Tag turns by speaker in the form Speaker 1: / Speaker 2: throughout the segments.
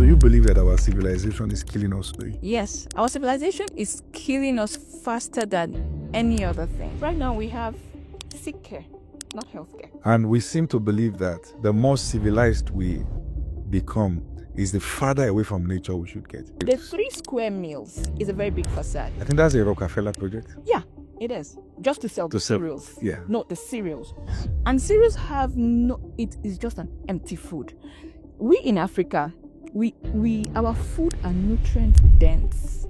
Speaker 1: So you believe that our civilization is killing us?
Speaker 2: Yes, our civilization is killing us faster than any other thing. Right now we have sick care, not healthcare.
Speaker 1: And we seem to believe that the more civilized we become is the farther away from nature we should get.
Speaker 2: The 3 square meals is a very big facade.
Speaker 1: I think that's a Rockefeller project.
Speaker 2: Yeah, it is. Just to sell the cereals.
Speaker 1: Yeah.
Speaker 2: No, the cereals. And cereals have it is just an empty food. We in Africa, our food are nutrient dense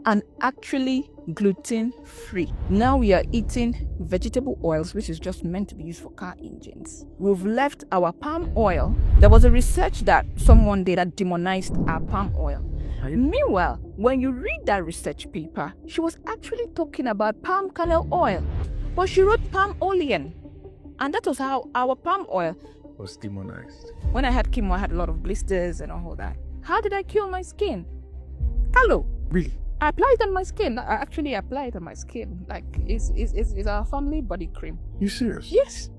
Speaker 2: and actually gluten free. Now we are eating vegetable oils, which is just meant to be used for car engines. We've left our palm oil. There was a research that someone did that demonized our palm oil. Meanwhile, when you read that research paper, she was actually talking about palm kernel oil, but she wrote palm olein, and that was how our palm oil
Speaker 1: was demonized.
Speaker 2: When I had chemo, I had a lot of blisters and all that. How did I cure my skin? Hello.
Speaker 1: Really?
Speaker 2: I applied it on my skin. I actually applied it on my skin. Like, it's our family body cream.
Speaker 1: You serious?
Speaker 2: Yes.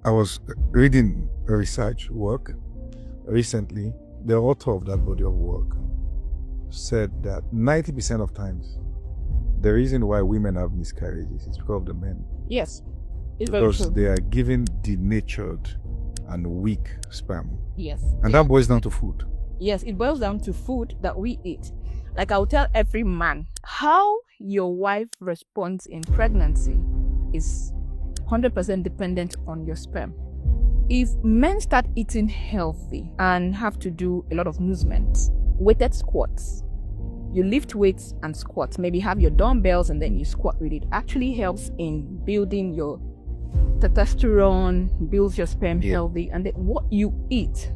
Speaker 1: I was reading a research work recently. The author of that body of work said that 90% of times, the reason why women have miscarriages is because of the men.
Speaker 2: Yes. It's very true.
Speaker 1: Because they are given denatured and weak sperm.
Speaker 2: Yes.
Speaker 1: And that boils down to food.
Speaker 2: Yes, it boils down to food that we eat. Like, I'll tell every man, how your wife responds in pregnancy is 100% dependent on your sperm. If men start eating healthy and have to do a lot of movements, weighted squats, you lift weights and squats, maybe have your dumbbells and then you squat with it, actually helps in building your testosterone, builds your sperm healthy. And then what you eat,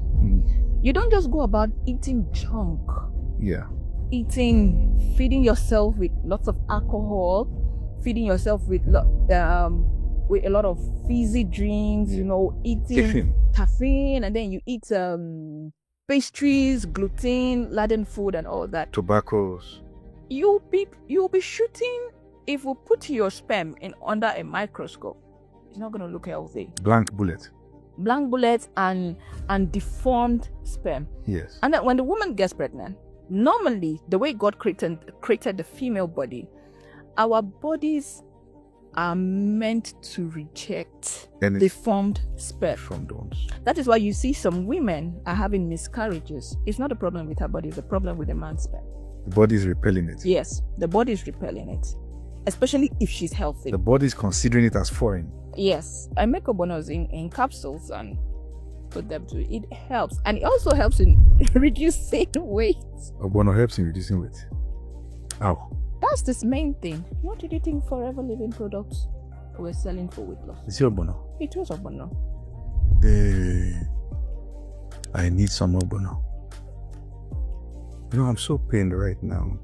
Speaker 2: you don't just go about eating junk.
Speaker 1: Yeah.
Speaker 2: Feeding yourself with lots of alcohol, feeding yourself with a lot of fizzy drinks, eating caffeine, and then you eat pastries, gluten-laden food, and all that.
Speaker 1: Tobaccos.
Speaker 2: You'll be shooting. If we put your sperm under a microscope, it's not going to look healthy.
Speaker 1: Blank bullet
Speaker 2: and deformed sperm.
Speaker 1: Yes.
Speaker 2: And then when the woman gets pregnant, normally the way God created the female body, our bodies are meant to reject deformed sperm.
Speaker 1: From those.
Speaker 2: That is why you see some women are having miscarriages. It's not a problem with her body, it's a problem with the man's sperm.
Speaker 1: The body is repelling it.
Speaker 2: Yes, the body is repelling it, especially if she's healthy.
Speaker 1: The body is considering it as foreign.
Speaker 2: Yes, I make obonos in capsules and put them to it. It helps, and it also helps in reducing weight.
Speaker 1: Obono helps in reducing weight. How?
Speaker 2: That's the main thing. What did you think Forever Living products were selling for weight loss?
Speaker 1: Is it Obono?
Speaker 2: It was Obono.
Speaker 1: I need some Obono. I'm so pained right now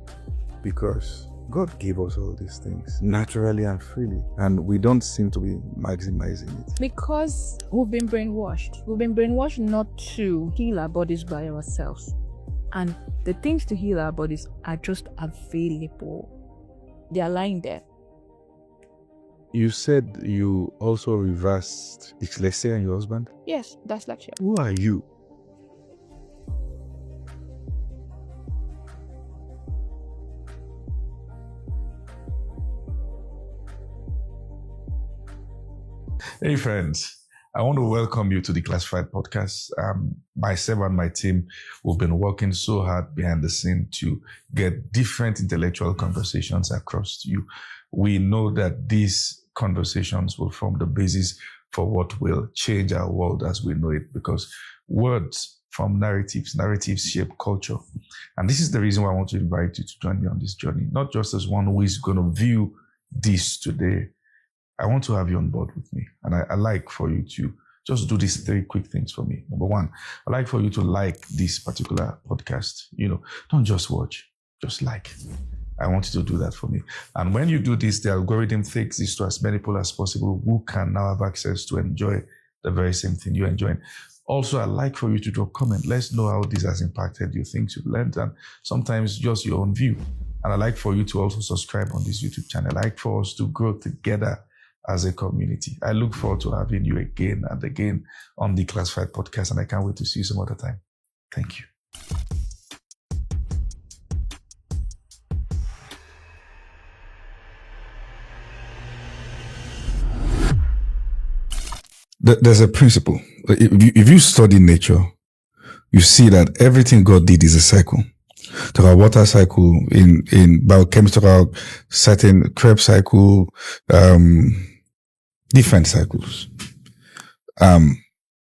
Speaker 1: because God gave us all these things naturally and freely, and we don't seem to be maximizing it.
Speaker 2: Because we've been brainwashed. We've been brainwashed not to heal our bodies by ourselves. And the things to heal our bodies are just available. They are lying there.
Speaker 1: You said you also reversed dyslexia in your husband?
Speaker 2: Yes, that's dyslexia.
Speaker 1: Who are you? Hey friends, I want to welcome you to the Classified Podcast. Myself and my team, we've been working so hard behind the scene to get different intellectual conversations across to you. We know that these conversations will form the basis for what will change our world as we know it, because words form narratives shape culture. And this is the reason why I want to invite you to join me on this journey, not just as one who is going to view this today. I want to have you on board with me. And I like for you to just do these 3 quick things for me. Number 1, I like for you to like this particular podcast. Don't just watch, just like. I want you to do that for me. And when you do this, the algorithm takes this to as many people as possible who can now have access to enjoy the very same thing you're enjoying. Also, I like for you to drop comment. Let's know how this has impacted you, things you've learned, and sometimes just your own view. And I like for you to also subscribe on this YouTube channel. I like for us to grow together as a community. I look forward to having you again and again on the Classified Podcast, and I can't wait to see you some other time. Thank you. there's a principle. If you study nature, you see that everything God did is a cycle. To our water cycle, in biochemical, certain Krebs cycle, different cycles.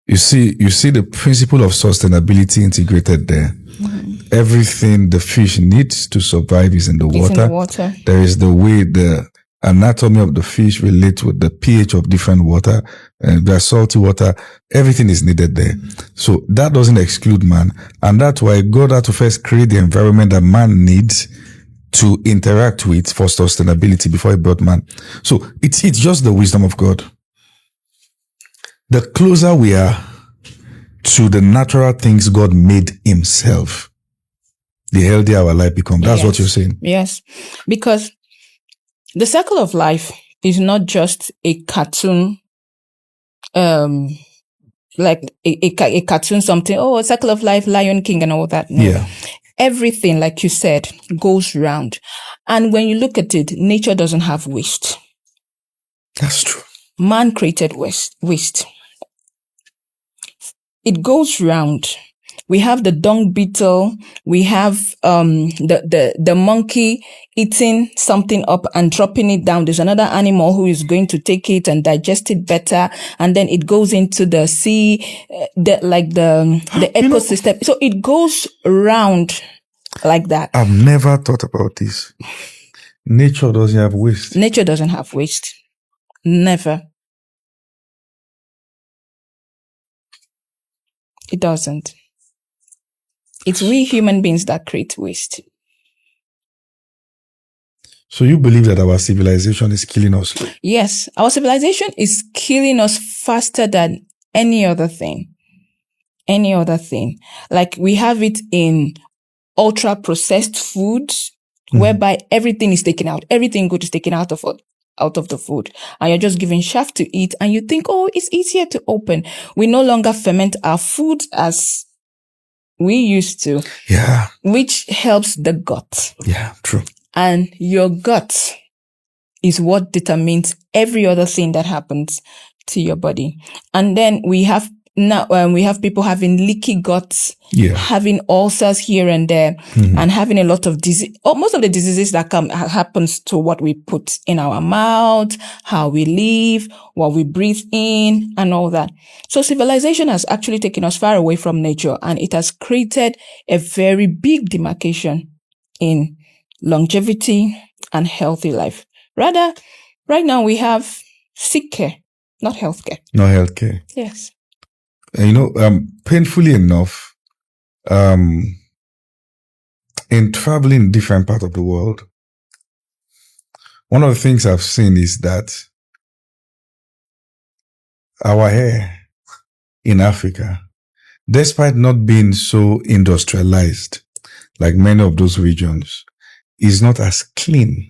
Speaker 1: You see the principle of sustainability integrated there. Mm-hmm. Everything the fish needs to survive is in the water. There is the way the anatomy of the fish relates with the pH of different water, and there's salty water. Everything is needed there. So that doesn't exclude man. And that's why God had to first create the environment that man needs to interact with for sustainability before he brought man. So it's just the wisdom of God. The closer we are to the natural things God made himself, the healthier our life becomes. That's what you're saying.
Speaker 2: Yes. Because the circle of life is not just a cartoon, like a cartoon something, a circle of life, Lion King and all that. No.
Speaker 1: Yeah.
Speaker 2: Everything, like you said, goes round. And when you look at it, nature doesn't have waste.
Speaker 1: That's true.
Speaker 2: Man created waste. It goes round. We have the dung beetle. We have the monkey eating something up and dropping it down. There's another animal who is going to take it and digest it better, and then it goes into the sea, the ecosystem. So it goes round like that.
Speaker 1: I've never thought about this. Nature doesn't have waste.
Speaker 2: Nature doesn't have waste. Never. It doesn't. It's we human beings that create waste.
Speaker 1: So you believe that our civilization is killing us?
Speaker 2: Yes, our civilization is killing us faster than any other thing. Any other thing. Like we have it in ultra processed foods, whereby everything is taken out. Everything good is taken out of the food. And you're just given chaff to eat. And you think, it's easier to open. We no longer ferment our food as we used to.
Speaker 1: Yeah.
Speaker 2: Which helps the gut.
Speaker 1: Yeah, true.
Speaker 2: And your gut is what determines every other thing that happens to your body. And then we have people having leaky guts, having ulcers here and there, and having a lot of disease. Most of the diseases that happens to what we put in our mouth, how we live, what we breathe in, and all that. So civilization has actually taken us far away from nature, and it has created a very big demarcation in longevity and healthy life. Rather, right now we have sick care, not healthcare.
Speaker 1: Not healthcare.
Speaker 2: Yes.
Speaker 1: Painfully enough, in traveling in different parts of the world, one of the things I've seen is that our hair in Africa, despite not being so industrialized like many of those regions, is not as clean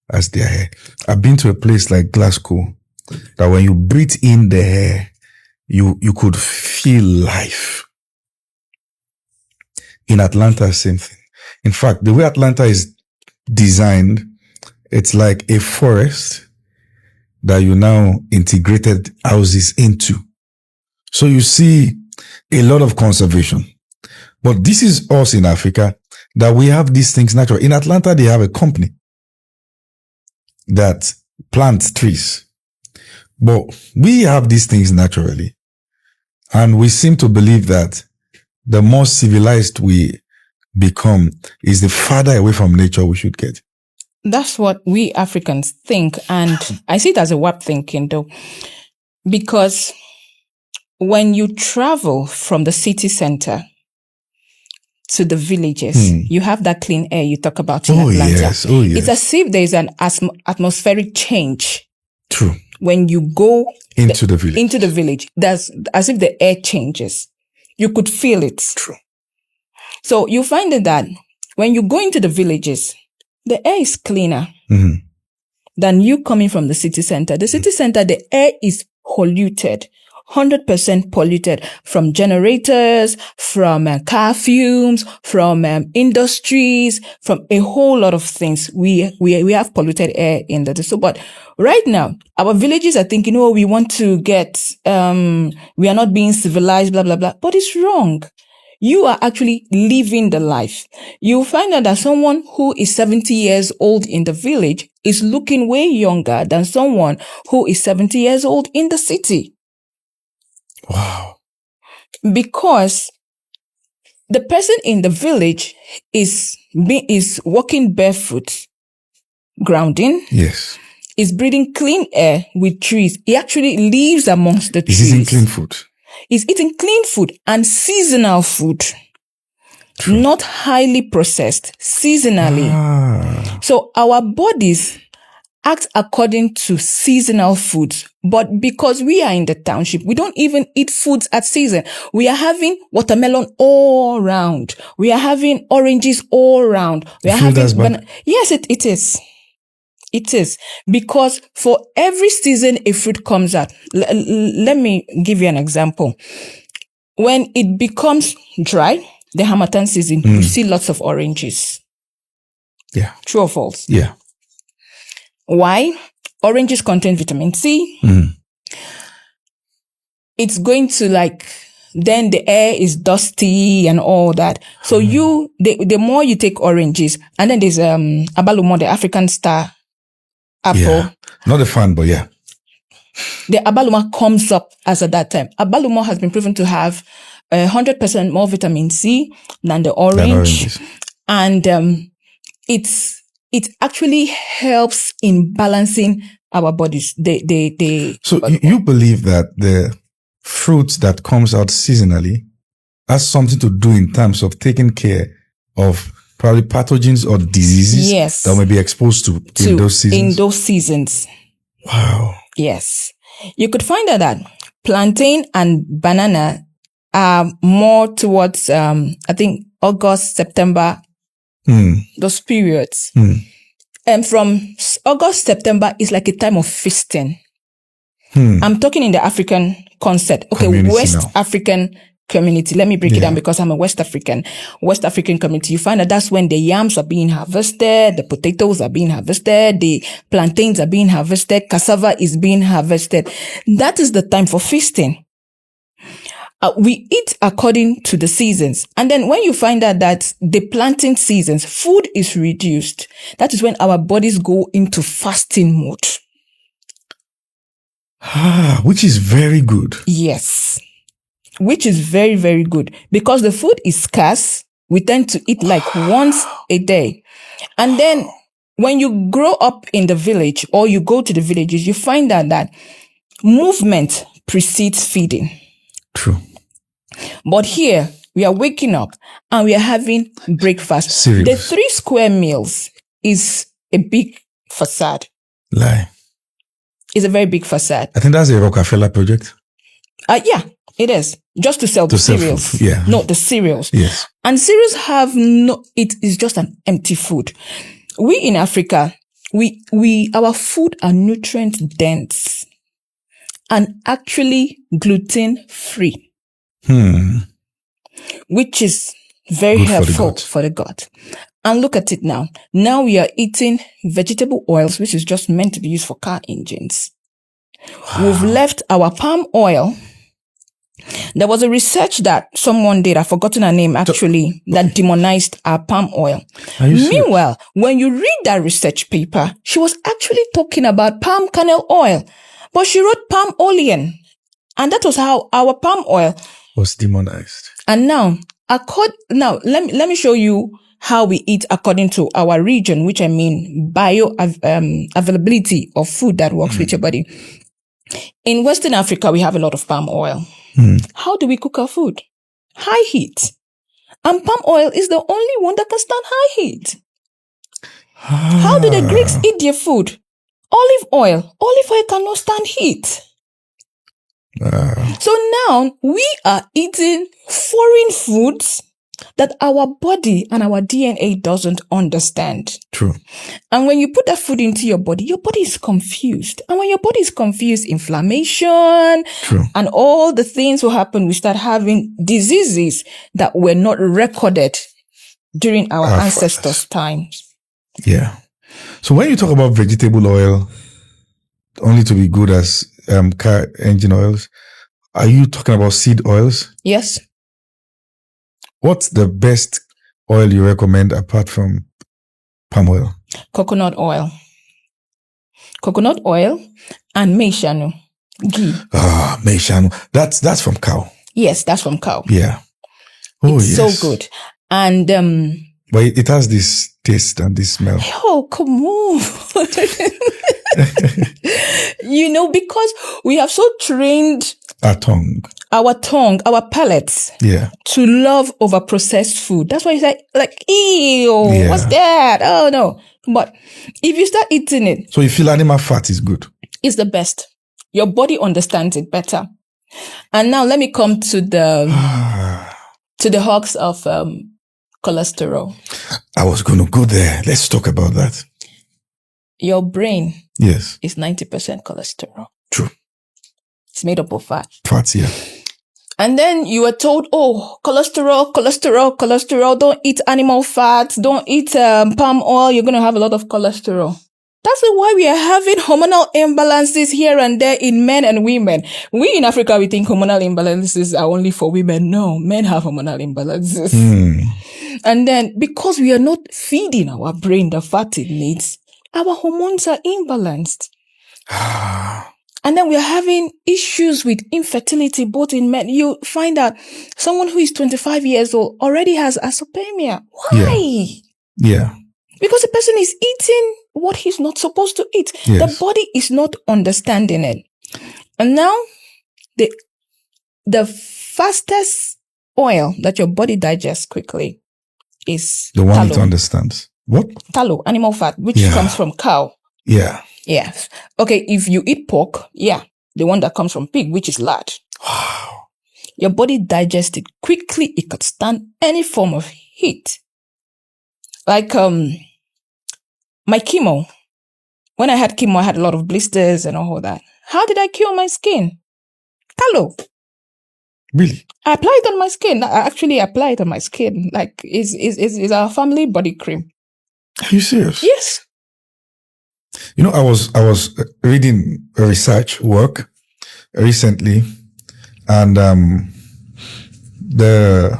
Speaker 1: as their hair. I've been to a place like Glasgow that when you breathe in the hair, you could feel life. In Atlanta, same thing. In fact, the way Atlanta is designed, it's like a forest that you now integrated houses into. So you see a lot of conservation. But this is us in Africa, that we have these things naturally. In Atlanta, they have a company that plants trees. But we have these things naturally. And we seem to believe that the more civilized we become is the farther away from nature we should get.
Speaker 2: That's what we Africans think. And I see it as a warped thinking though. Because when you travel from the city center to the villages, you have that clean air you talk about in Atlanta.
Speaker 1: Yes.
Speaker 2: It's as if there's an atmospheric change.
Speaker 1: True.
Speaker 2: When you go
Speaker 1: into the village,
Speaker 2: that's as if the air changes. You could feel it.
Speaker 1: True.
Speaker 2: So you find that when you go into the villages, the air is cleaner than you coming from the city center. The city center, the air is polluted. 100% polluted from generators, from car fumes, from industries, from a whole lot of things. We have polluted air in the so. But right now, our villages are thinking, oh, we want to get, we are not being civilized, blah, blah, blah. But it's wrong. You are actually living the life. You'll find out that someone who is 70 years old in the village is looking way younger than someone who is 70 years old in the city.
Speaker 1: Wow.
Speaker 2: Because the person in the village is walking barefoot, grounding.
Speaker 1: Yes.
Speaker 2: Is breathing clean air with trees. He actually lives amongst the trees.
Speaker 1: He's eating clean food.
Speaker 2: Is eating clean food and seasonal food. True. Not highly processed, seasonally. So our bodies act according to seasonal foods. But because we are in the township, we don't even eat foods at season. We are having watermelon all around. We are having oranges all around. We are having yes, it is. It is. Because for every season a fruit comes out. Let me give you an example. When it becomes dry, the Harmattan season, you see lots of oranges.
Speaker 1: Yeah.
Speaker 2: True or false?
Speaker 1: Yeah.
Speaker 2: Why? Oranges contain vitamin C. It's going to then the air is dusty and all that. So the more you take oranges, and then there's abalumo, the African star apple.
Speaker 1: Yeah. Not a fan, but yeah.
Speaker 2: The abaluma comes up as at that time. Abaluma has been proven to have 100% more vitamin C than the orange. And it actually helps in balancing our bodies.
Speaker 1: So you believe that the fruit that comes out seasonally has something to do in terms of taking care of probably pathogens or diseases that may be exposed to in those seasons?
Speaker 2: In those seasons.
Speaker 1: Wow.
Speaker 2: Yes. You could find out that plantain and banana are more towards, I think, August, September, those periods. And from August, September is like a time of feasting. I'm talking in the African concept. Okay,
Speaker 1: community
Speaker 2: West
Speaker 1: now.
Speaker 2: African community. Let me break it down because I'm a West African community. You find that that's when the yams are being harvested, the potatoes are being harvested, the plantains are being harvested, cassava is being harvested. That is the time for feasting. We eat according to the seasons. And then when you find out that the planting seasons, food is reduced, that is when our bodies go into fasting mode.
Speaker 1: Which is very good.
Speaker 2: Yes. Which is very, very good. Because the food is scarce, we tend to eat like once a day. And then when you grow up in the village or you go to the villages, you find out that movement precedes feeding.
Speaker 1: True.
Speaker 2: But here, we are waking up and we are having breakfast.
Speaker 1: Serious.
Speaker 2: The 3 square meals is a big facade.
Speaker 1: Lie.
Speaker 2: It's a very big facade.
Speaker 1: I think that's a Rockefeller project.
Speaker 2: Yeah, it is. Just to sell the cereals.
Speaker 1: Food. Yeah.
Speaker 2: No, the cereals.
Speaker 1: Yes.
Speaker 2: And cereals have it is just an empty food. We in Africa, our food are nutrient dense and actually gluten free. Which is very
Speaker 1: good
Speaker 2: helpful for the gut. And look at it now. Now we are eating vegetable oils, which is just meant to be used for car engines. Wow. We've left our palm oil. There was a research that someone did, I've forgotten her name actually, that demonized our palm oil. Meanwhile, when you read that research paper, she was actually talking about palm kernel oil, but she wrote palm olein. And that was how our palm oil
Speaker 1: was demonized.
Speaker 2: And now let me show you how we eat according to our region, which I mean availability of food that works with your body. In Western Africa, we have a lot of palm oil. How do we cook our food? High heat. And palm oil is the only one that can stand high heat. How do the Greeks eat their food? Olive oil. Olive oil cannot stand heat. So now we are eating foreign foods that our body and our DNA doesn't understand.
Speaker 1: True.
Speaker 2: And when you put that food into your body is confused. And when your body is confused, inflammation
Speaker 1: True.
Speaker 2: and all the things will happen. We start having diseases that were not recorded during our ancestors' times.
Speaker 1: Yeah. So when you talk about vegetable oil, only to be good as car engine oils, are you talking about seed oils?
Speaker 2: Yes.
Speaker 1: What's the best oil you recommend apart from palm oil?
Speaker 2: Coconut oil. Coconut oil and meishanu. Ghee.
Speaker 1: Meishanu. That's from cow.
Speaker 2: Yes, that's from cow.
Speaker 1: Yeah. Oh,
Speaker 2: it's
Speaker 1: yes.
Speaker 2: so good. And
Speaker 1: but it has this taste and this smell.
Speaker 2: Oh, come on. Because we have so trained
Speaker 1: our tongue,
Speaker 2: our palates, to love over processed food. That's why you say, like, ew, what's that? Oh no. But if you start eating it,
Speaker 1: so you feel animal fat is good.
Speaker 2: It's the best. Your body understands it better. And now let me come to the hawks of cholesterol.
Speaker 1: I was going to go there. Let's talk about that.
Speaker 2: Your brain,
Speaker 1: yes,
Speaker 2: is 90% cholesterol.
Speaker 1: True.
Speaker 2: It's made up of fat.
Speaker 1: Fats, yeah.
Speaker 2: And then you were told, cholesterol. Don't eat animal fats. Don't eat palm oil. You're going to have a lot of cholesterol. That's why we are having hormonal imbalances here and there in men and women. We in Africa, we think hormonal imbalances are only for women. No, men have hormonal imbalances. And then because we are not feeding our brain the fat it needs, our hormones are imbalanced. And then we are having issues with infertility, both in men. You find out someone who is 25 years old already has azoospermia. Why?
Speaker 1: Yeah.
Speaker 2: Because the person is eating what he's not supposed to eat.
Speaker 1: Yes.
Speaker 2: The body is not understanding it. And now, the fastest oil that your body digests quickly is
Speaker 1: the one
Speaker 2: tallow.
Speaker 1: it understands. What?
Speaker 2: Tallow, animal fat, which comes from cow.
Speaker 1: Yeah.
Speaker 2: Yes. Okay, if you eat pork, the one that comes from pig, which is lard.
Speaker 1: Wow.
Speaker 2: Your body digests it quickly. It could stand any form of heat. Like my chemo. When I had chemo, I had a lot of blisters and all that. How did I cure my skin? Tallow.
Speaker 1: Really?
Speaker 2: I apply it on my skin. I actually apply it on my skin. Like, it's our family body cream.
Speaker 1: Are you serious?
Speaker 2: Yes.
Speaker 1: I was reading a research work recently, and the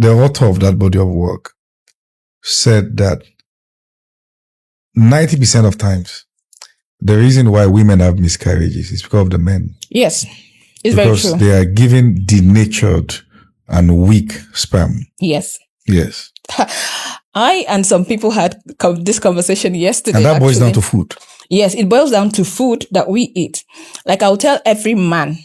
Speaker 1: author of that body of work said that 90% of times the reason why women have miscarriages is because of the men.
Speaker 2: Yes, it's very true.
Speaker 1: Because they are given denatured and weak sperm.
Speaker 2: Yes.
Speaker 1: Yes.
Speaker 2: I and some people had this conversation yesterday.
Speaker 1: And that boils down to food.
Speaker 2: Yes, it boils down to food that we eat. Like, I'll tell every man,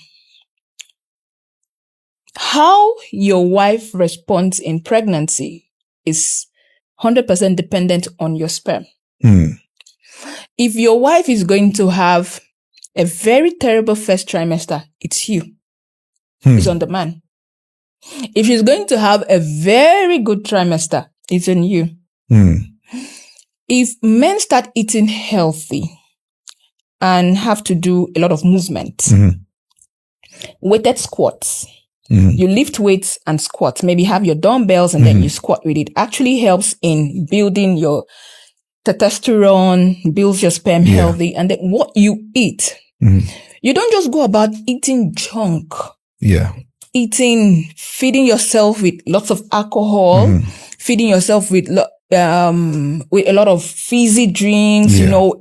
Speaker 2: how your wife responds in pregnancy is 100% dependent on your sperm. If your wife is going to have a very terrible first trimester, it's you. It's on the man. If she's going to have a very good trimester, it's on you. If men start eating healthy and have to do a lot of movement, weighted squats, you lift weights and squat, maybe have your dumbbells and then you squat with it, actually helps in building your testosterone, builds your sperm healthy. And then what you eat, you don't just go about eating junk.
Speaker 1: Yeah.
Speaker 2: Feeding yourself with lots of alcohol, feeding yourself with a lot of fizzy drinks,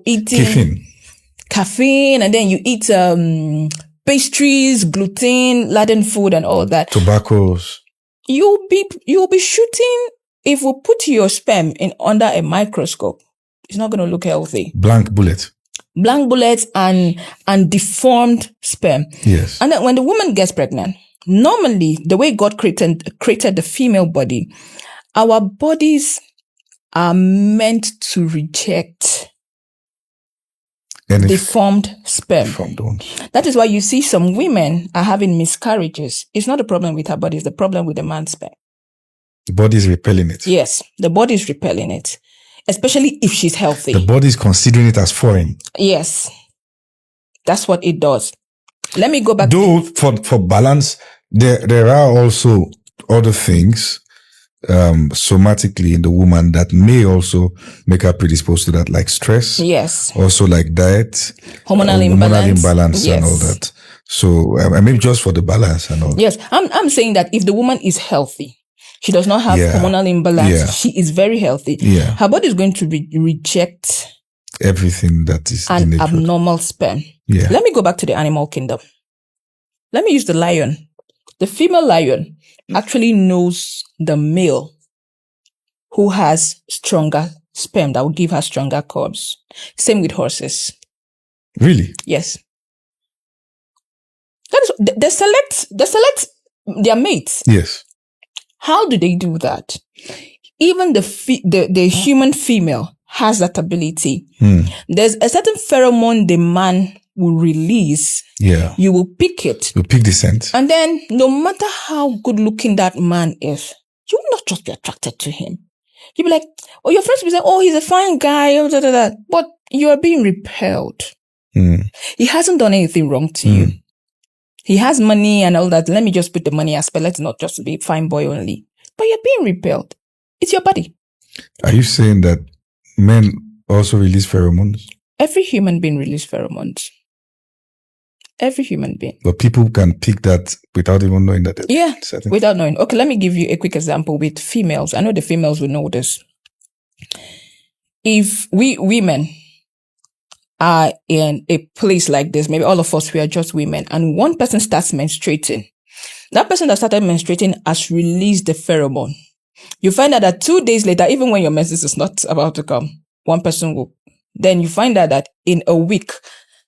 Speaker 2: eating caffeine, and then you eat pastries, gluten-laden food, and all that.
Speaker 1: Tobaccos.
Speaker 2: You'll be shooting. If we put your sperm under a microscope, it's not going to look healthy.
Speaker 1: Blank bullets
Speaker 2: and deformed sperm.
Speaker 1: Yes.
Speaker 2: And then when the woman gets pregnant, normally the way God created the female body, our bodies are meant to reject deformed sperm.
Speaker 1: Deformed ones.
Speaker 2: That is why you see some women are having miscarriages. It's not a problem with her body, it's the problem with the man's sperm.
Speaker 1: The body is repelling it.
Speaker 2: Yes, the body is repelling it, especially if she's healthy.
Speaker 1: The body is considering it as foreign.
Speaker 2: Yes, that's what it does. Let me go back.
Speaker 1: Though for balance, there are also other things somatically in the woman that may also make her predisposed to that, like stress.
Speaker 2: Yes.
Speaker 1: Also like diet.
Speaker 2: Hormonal
Speaker 1: imbalance
Speaker 2: yes.
Speaker 1: and all that. So I mean, just for the balance and all.
Speaker 2: Yes, I'm saying that if the woman is healthy, she does not have hormonal imbalance, she is very healthy.
Speaker 1: Yeah.
Speaker 2: Her body is going to reject
Speaker 1: everything that is
Speaker 2: an abnormal sperm.
Speaker 1: Yeah.
Speaker 2: Let me go back to the animal kingdom. Let me use the lion. The female lion actually knows the male who has stronger sperm that will give her stronger cubs. Same with horses.
Speaker 1: Really?
Speaker 2: Yes. That is, they select their mates.
Speaker 1: Yes.
Speaker 2: How do they do that? Even the human female has that ability. There's a certain pheromone the man will release.
Speaker 1: Yeah.
Speaker 2: You will pick it.
Speaker 1: You pick the scent.
Speaker 2: And then no matter how good looking that man is, you will not just be attracted to him. You'll be like, oh, your friends will say, oh, he's a fine guy, but you're being repelled. He hasn't done anything wrong to you. He has money and all that. Let me just put the money aspect. Let's not just be fine boy only. But you're being repelled. It's your body.
Speaker 1: Are you saying that men also release pheromones?
Speaker 2: Every human being releases pheromones. Every human being.
Speaker 1: But people can pick that without even knowing that.
Speaker 2: Yeah, without knowing. Okay, let me give you a quick example with females. I know the females will know this. If we women are in a place like this, maybe all of us, we are just women, and one person starts menstruating. That person that started menstruating has released the pheromone. You find out that 2 days later, even when your menses is not about to come, one person will. Then you find out that in a week,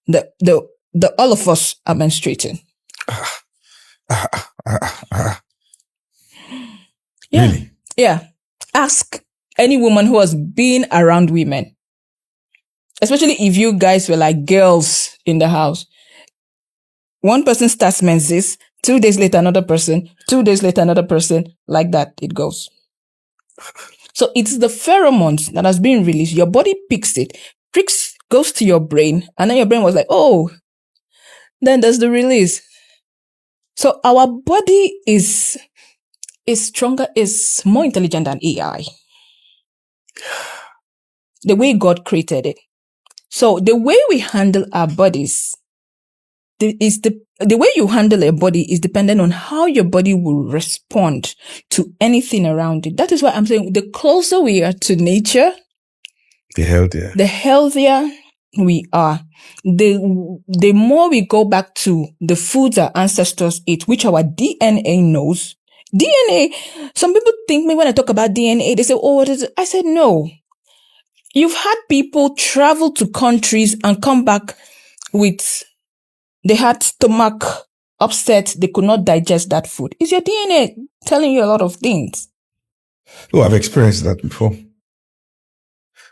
Speaker 2: the all of us are menstruating. Yeah.
Speaker 1: Really?
Speaker 2: Yeah. Ask any woman who has been around women. Especially if you guys were like girls in the house. One person starts menses, 2 days later, another person, 2 days later, another person. Like that, it goes. So it's the pheromones that has been released. Your body picks it, goes to your brain, and then your brain was like, oh, then there's the release. So our body is stronger, is more intelligent than AI. The way God created it. So the way we handle our bodies the way you handle a body is dependent on how your body will respond to anything around it. That is why I'm saying the closer we are to nature, the healthier we are. The more we go back to the foods our ancestors ate, which our DNA knows. DNA, some people think me when I talk about DNA, they say, oh, what is it? I said, no. You've had people travel to countries and come back with, they had stomach upset. They could not digest that food. Is your DNA telling you a lot of things?
Speaker 1: Oh, I've experienced that before.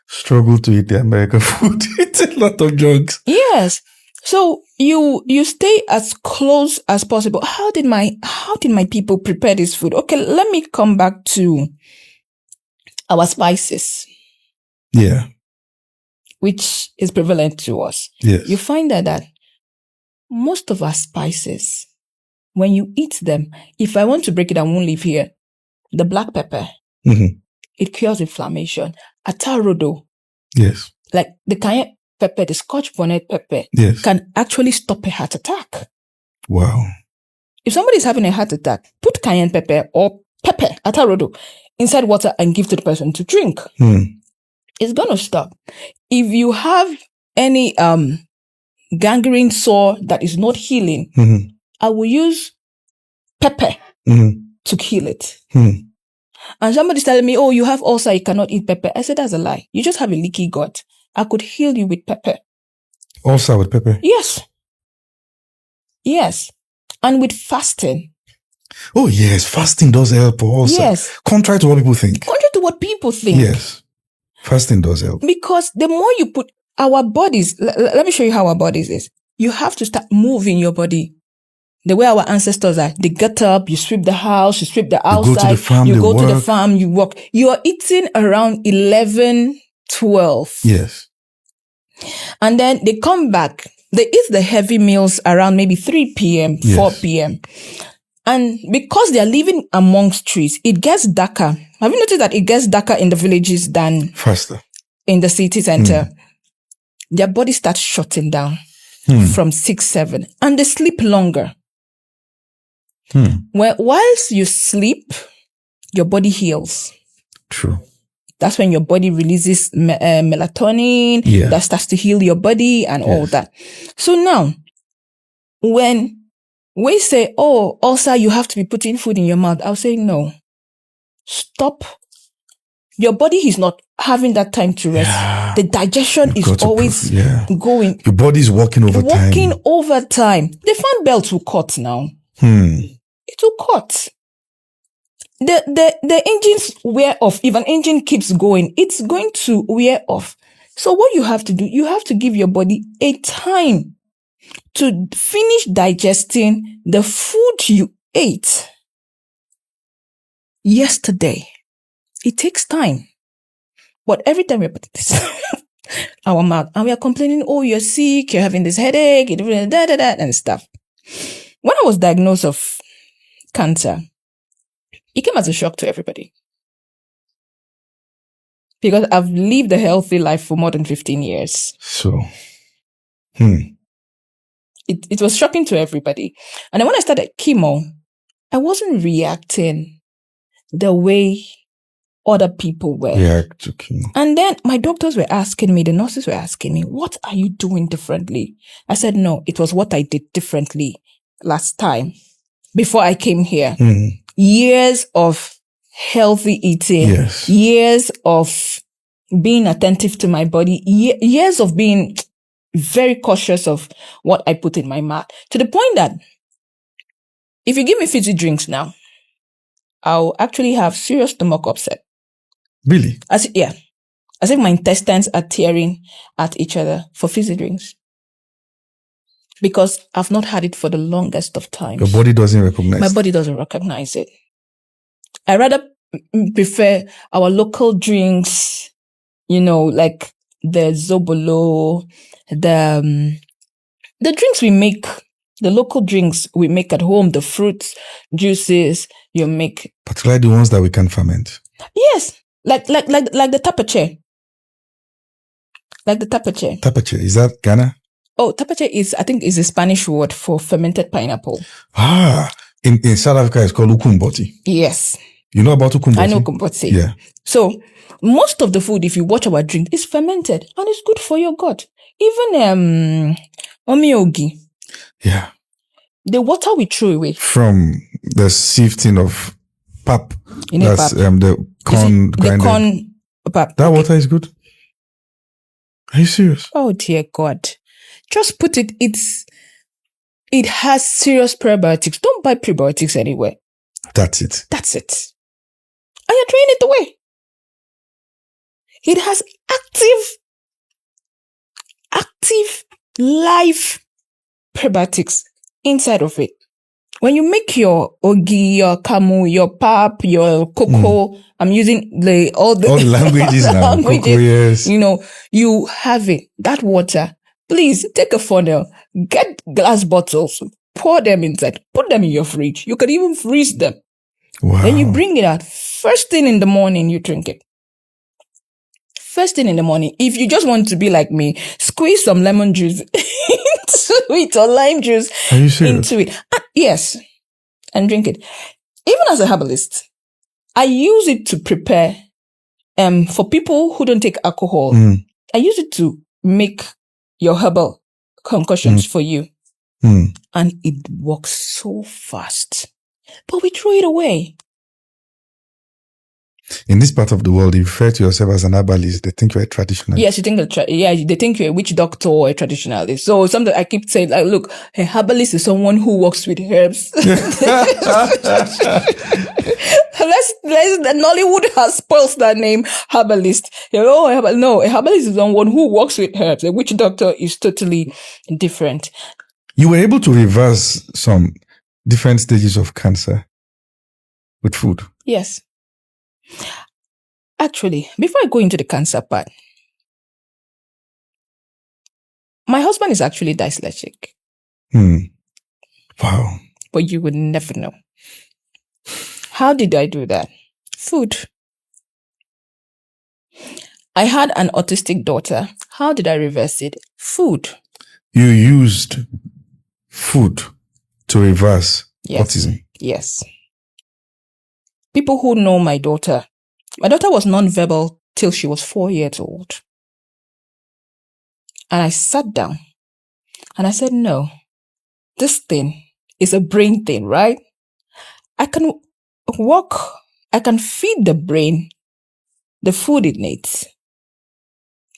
Speaker 1: Struggle to eat the American food. It's a lot of drugs.
Speaker 2: Yes. So you stay as close as possible. How did my people prepare this food? Okay, let me come back to our spices.
Speaker 1: Yeah.
Speaker 2: Which is prevalent to us.
Speaker 1: Yes.
Speaker 2: You find that most of our spices, when you eat them, if I want to break it, I won't leave here. The black pepper, it cures inflammation. Atarodo,
Speaker 1: yes,
Speaker 2: like the cayenne pepper, the Scotch bonnet pepper,
Speaker 1: yes,
Speaker 2: can actually stop a heart attack.
Speaker 1: Wow.
Speaker 2: If somebody is having a heart attack, put cayenne pepper or pepper, atarodo, inside water and give to the person to drink. It's gonna stop. If you have any gangrene sore that is not healing, I will use pepper to heal it. And somebody's telling me, oh, you have ulcer, you cannot eat pepper. I said, that's a lie. You just have a leaky gut. I could heal you with pepper.
Speaker 1: Ulcer with pepper?
Speaker 2: Yes. Yes. And with fasting.
Speaker 1: Oh, yes. Fasting does help for ulcer.
Speaker 2: Yes.
Speaker 1: Contrary to what people think.
Speaker 2: Contrary to what people think.
Speaker 1: Yes. Fasting does help.
Speaker 2: Because the more you put, our bodies, let me show you how our bodies is. You have to start moving your body. The way our ancestors are, they get up, you sweep the house, you sweep the outside, you go to the farm, you walk. You are eating around 11, 12.
Speaker 1: Yes.
Speaker 2: And then they come back. They eat the heavy meals around maybe 3 p.m., 4 p.m. And because they are living amongst trees, it gets darker. Have you noticed that it gets darker in the villages than
Speaker 1: faster
Speaker 2: in the city center? Their body starts shutting down from 6, 7, and they sleep longer. Well, whilst you sleep, your body heals.
Speaker 1: True.
Speaker 2: That's when your body releases melatonin that starts to heal your body and all that. So now, when we say, oh, also you have to be putting food in your mouth, I'll say no. Stop. Your body is not having that time to rest. Yeah. The digestion is always going.
Speaker 1: Your body is working over
Speaker 2: time. The fan belt will cut now. It will cut. The engines wear off. If an engine keeps going, it's going to wear off. So what you have to do, you have to give your body a time to finish digesting the food you ate yesterday. It takes time. But every time we put this our mouth and we are complaining, oh, you're sick, you're having this headache, and stuff. When I was diagnosed of cancer, it came as a shock to everybody. Because I've lived a healthy life for more than 15 years.
Speaker 1: So,
Speaker 2: It was shocking to everybody. And then when I started chemo, I wasn't reacting the way other people were.
Speaker 1: React to chemo.
Speaker 2: And then my doctors were asking me, the nurses were asking me, what are you doing differently? I said, no, it was what I did differently last time before I came here. Years of healthy eating, years of being attentive to my body, years of being very cautious of what I put in my mouth, to the point that if you give me fizzy drinks now, I'll actually have serious stomach upset.
Speaker 1: Really?
Speaker 2: As if my intestines are tearing at each other for fizzy drinks. Because I've not had it for the longest of times.
Speaker 1: Your body doesn't recognize it.
Speaker 2: My body doesn't recognize it. I rather prefer our local drinks, like the Zobolo, the drinks we make, the local drinks we make at home, the fruits, juices you make.
Speaker 1: Particularly the ones that we can ferment.
Speaker 2: Yes. Like the tapache. Like the tapache.
Speaker 1: Tapache, is that Ghana?
Speaker 2: Oh, tapache I think is a Spanish word for fermented pineapple.
Speaker 1: In South Africa it's called ukumboti.
Speaker 2: Yes.
Speaker 1: You know about ukumboti?
Speaker 2: I know ukumboti.
Speaker 1: Yeah.
Speaker 2: So, most of the food, if you watch our drink, is fermented and it's good for your gut. Even omiogi.
Speaker 1: Yeah.
Speaker 2: The water we throw away.
Speaker 1: From the sifting of pap. That's
Speaker 2: pap.
Speaker 1: The corn grinded.
Speaker 2: The corn pap.
Speaker 1: That water is good? Are you serious?
Speaker 2: Oh dear God. Just put it, it has serious probiotics. Don't buy prebiotics anywhere.
Speaker 1: That's it.
Speaker 2: That's it. And you're throwing it away. It has active live probiotics inside of it. When you make your ogi, your kamu, your pap, your cocoa, I'm using all the
Speaker 1: languages now. Cocoa, yes.
Speaker 2: You have it. That water, please take a funnel, get glass bottles, pour them inside, put them in your fridge. You can even freeze them.
Speaker 1: Wow.
Speaker 2: Then you bring it out. First thing in the morning, you drink it. First thing in the morning. If you just want to be like me, squeeze some lemon juice into it or lime juice into it. Yes. And drink it. Even as a herbalist, I use it to prepare, for people who don't take alcohol. I use it to make your herbal concoctions for you. And it works so fast. But we throw it away.
Speaker 1: In this part of the world, you refer to yourself as an herbalist, they think you're a traditionalist.
Speaker 2: Yes, they think you're a witch doctor or a traditionalist. So sometimes I keep saying, like, look, a herbalist is someone who works with herbs. Nollywood has spoiled that name, herbalist. No, a herbalist is someone who works with herbs. A witch doctor is totally different.
Speaker 1: You were able to reverse some different stages of cancer with food.
Speaker 2: Yes. Actually, before I go into the cancer part, my husband is actually dyslexic.
Speaker 1: Wow.
Speaker 2: But you would never know. How did I do that? Food. I had an autistic daughter. How did I reverse it? Food.
Speaker 1: You used food to reverse autism.
Speaker 2: Yes. People who know my daughter was non-verbal till she was 4 years old. And I sat down and I said, no, this thing is a brain thing, right? I can walk, I can feed the brain the food it needs.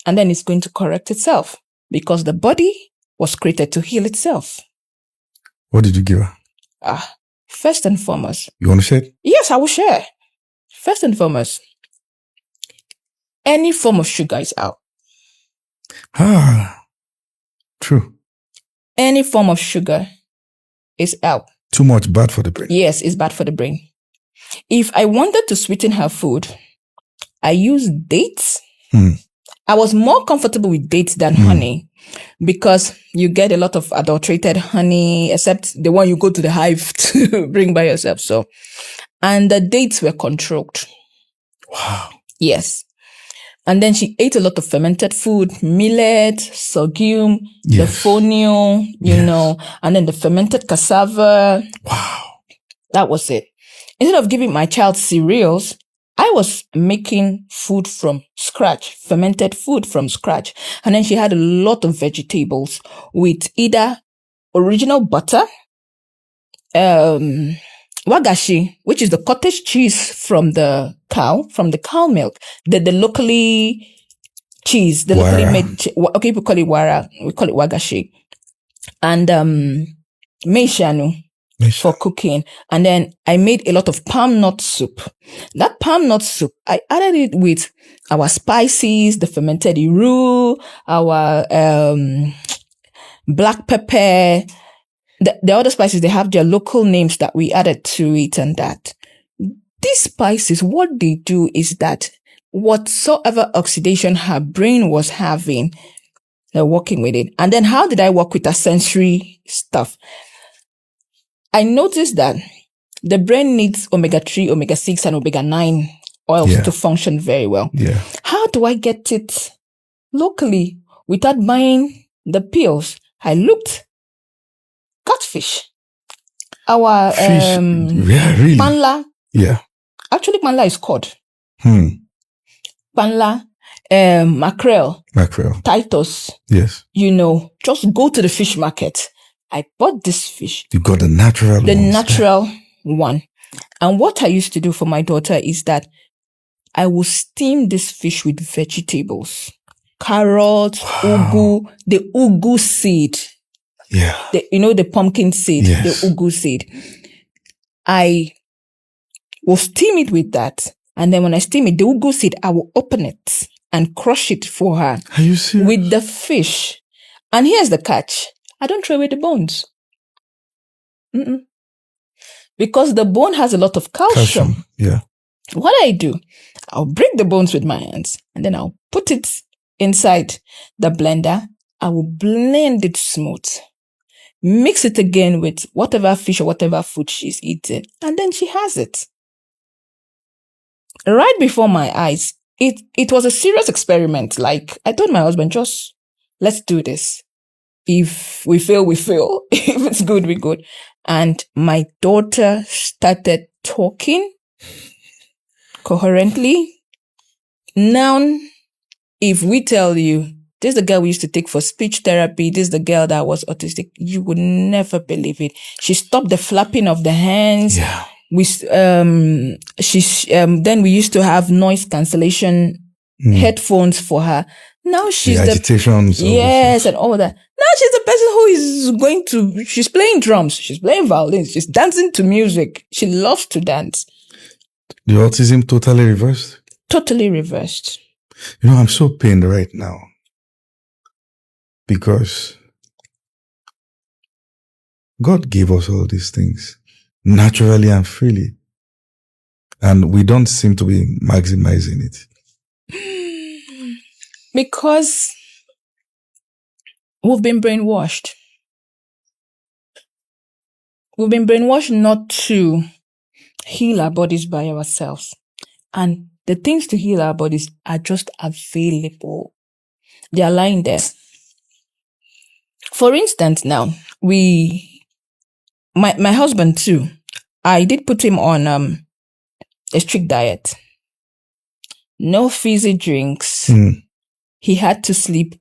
Speaker 2: And then it's going to correct itself because the body was created to heal itself.
Speaker 1: What did you give her?
Speaker 2: First and foremost.
Speaker 1: You want to share?
Speaker 2: Yes, I will share. First and foremost, any form of sugar is out.
Speaker 1: True.
Speaker 2: Any form of sugar is out.
Speaker 1: Too much bad for the brain.
Speaker 2: Yes, it's bad for the brain. If I wanted to sweeten her food, I use dates. I was more comfortable with dates than honey because you get a lot of adulterated honey, except the one you go to the hive to bring by yourself. So, and the dates were controlled.
Speaker 1: Wow.
Speaker 2: Yes. And then she ate a lot of fermented food, millet, sorghum, the fonio, you know, and then the fermented cassava.
Speaker 1: Wow.
Speaker 2: That was it. Instead of giving my child cereals, I was making food from scratch, fermented food from scratch. And then she had a lot of vegetables with either original butter, wagashi, which is the cottage cheese from the cow milk, the locally cheese, the locally made, okay, people call it wara, we call it wagashi, and meishanu for cooking. And then I made a lot of palm nut soup. That palm nut soup, I added it with our spices, the fermented iru, our black pepper. The other spices, they have their local names that we added to it and that. These spices, what they do is that whatsoever oxidation her brain was having, they're working with it. And then how did I work with the sensory stuff? I noticed that the brain needs omega-3, omega-6, and omega-9 oils to function very well.
Speaker 1: Yeah.
Speaker 2: How do I get it locally without buying the pills? I looked. Catfish. Our
Speaker 1: fish. Really?
Speaker 2: Panla.
Speaker 1: Yeah.
Speaker 2: Actually, panla is cod. Panla, mackerel. Titus.
Speaker 1: Yes.
Speaker 2: You know, just go to the fish market. I bought this fish.
Speaker 1: You got the natural
Speaker 2: one. And what I used to do for my daughter is that I will steam this fish with vegetables. Carrots, ugu, the ugu seed.
Speaker 1: Yeah.
Speaker 2: The pumpkin seed, the ugu seed. I will steam it with that. And then when I steam it, the ugu seed, I will open it and crush it for her.
Speaker 1: Are you serious?
Speaker 2: With the fish. And here's the catch. I don't throw away the bones. Because the bone has a lot of calcium.
Speaker 1: Yeah.
Speaker 2: What I do, I'll break the bones with my hands and then I'll put it inside the blender. I will blend it smooth. Mix it again with whatever fish or whatever food she's eating. And then she has it. Right before my eyes. It was a serious experiment. Like, I told my husband, let's do this. If we fail, we fail. If it's good, we're good. And my daughter started talking coherently. Now, if we tell you, this is the girl we used to take for speech therapy, this is the girl that was autistic, you would never believe it. She stopped the flapping of the hands.
Speaker 1: Yeah.
Speaker 2: Then we used to have noise cancellation headphones for her. Now she's
Speaker 1: the agitations.
Speaker 2: Yes, and all that. Now she's the person who is she's playing drums, she's playing violins, she's dancing to music. She loves to dance.
Speaker 1: The autism totally reversed?
Speaker 2: Totally reversed.
Speaker 1: You know, I'm so pained right now because God gave us all these things naturally and freely, and we don't seem to be maximizing it.
Speaker 2: Because we've been brainwashed. We've been brainwashed not to heal our bodies by ourselves. And the things to heal our bodies are just available. They are lying there. For instance, now, my husband too, I did put him on a strict diet. No fizzy drinks. He had to sleep.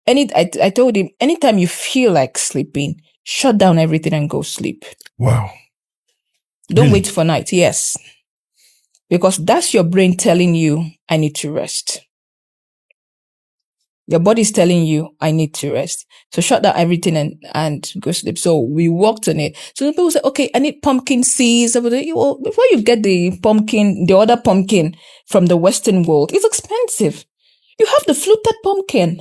Speaker 2: I told him, anytime you feel like sleeping, shut down everything and go sleep.
Speaker 1: Wow.
Speaker 2: Don't wait for night. Yes. Because that's your brain telling you, I need to rest. Your body's telling you, I need to rest. So shut down everything and go sleep. So we worked on it. So people say, okay, I need pumpkin seeds. Well, before you get the other pumpkin from the Western world, it's expensive. You have the fluted pumpkin.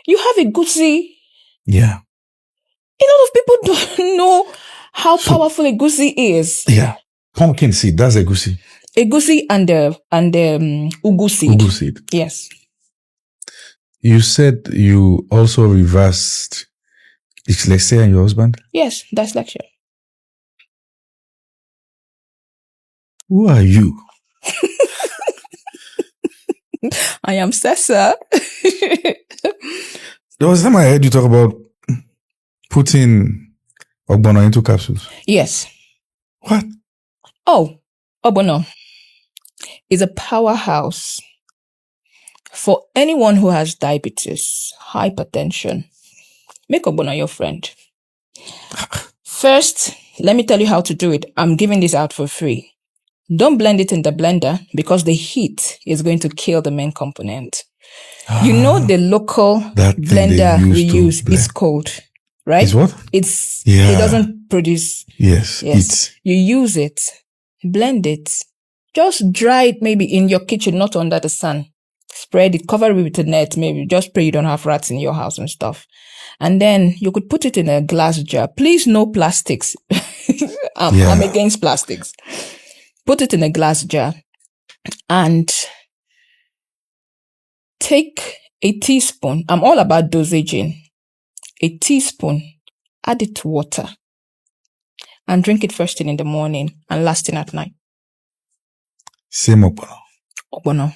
Speaker 2: You have a goosey.
Speaker 1: Yeah.
Speaker 2: A lot of people don't know how powerful a goosey is.
Speaker 1: Yeah. Pumpkin seed, that's a goosey.
Speaker 2: A goosey and ugu seed.
Speaker 1: Ugu seed.
Speaker 2: Yes.
Speaker 1: You said you also reversed dyslexia in your husband?
Speaker 2: Yes, dyslexia.
Speaker 1: Who are you?
Speaker 2: I am Sessa.
Speaker 1: There was a time I heard you talk about putting ogbono into capsules.
Speaker 2: Yes.
Speaker 1: What?
Speaker 2: Oh, ogbono is a powerhouse for anyone who has diabetes, hypertension. Make ogbono your friend. First, let me tell you how to do it. I'm giving this out for free. Don't blend it in the blender because the heat is going to kill the main component. You know the local blender we use is cold, right?
Speaker 1: Is what?
Speaker 2: It doesn't produce.
Speaker 1: Yes.
Speaker 2: You use it, blend it, just dry it maybe in your kitchen, not under the sun. Spread it, cover it with a net, maybe just pray you don't have rats in your house and stuff. And then you could put it in a glass jar. Please, no plastics. I'm against plastics. Put it in a glass jar and take a teaspoon. I'm all about dosaging. A teaspoon, add it to water and drink it first thing in the morning and last thing at night.
Speaker 1: Same ogbono.
Speaker 2: Ogbono.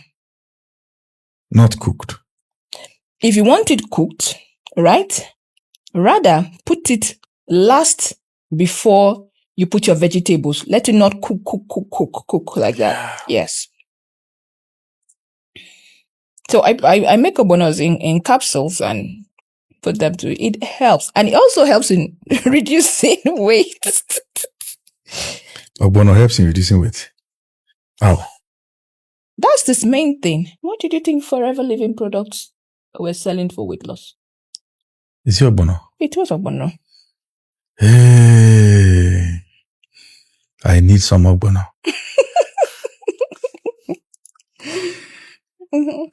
Speaker 1: Not cooked.
Speaker 2: If you want it cooked, right? Rather put it last before you put your vegetables. Let it not cook like that. Yes. So I make ogbonos in capsules and put them to it. It helps. And it also helps in reducing weight.
Speaker 1: Ogbono helps in reducing weight. How?
Speaker 2: That's this main thing. What did you think Forever Living products were selling for weight loss?
Speaker 1: Is it ogbono?
Speaker 2: It was ogbono.
Speaker 1: Hey, I need some ogbono.
Speaker 2: Mm-hmm.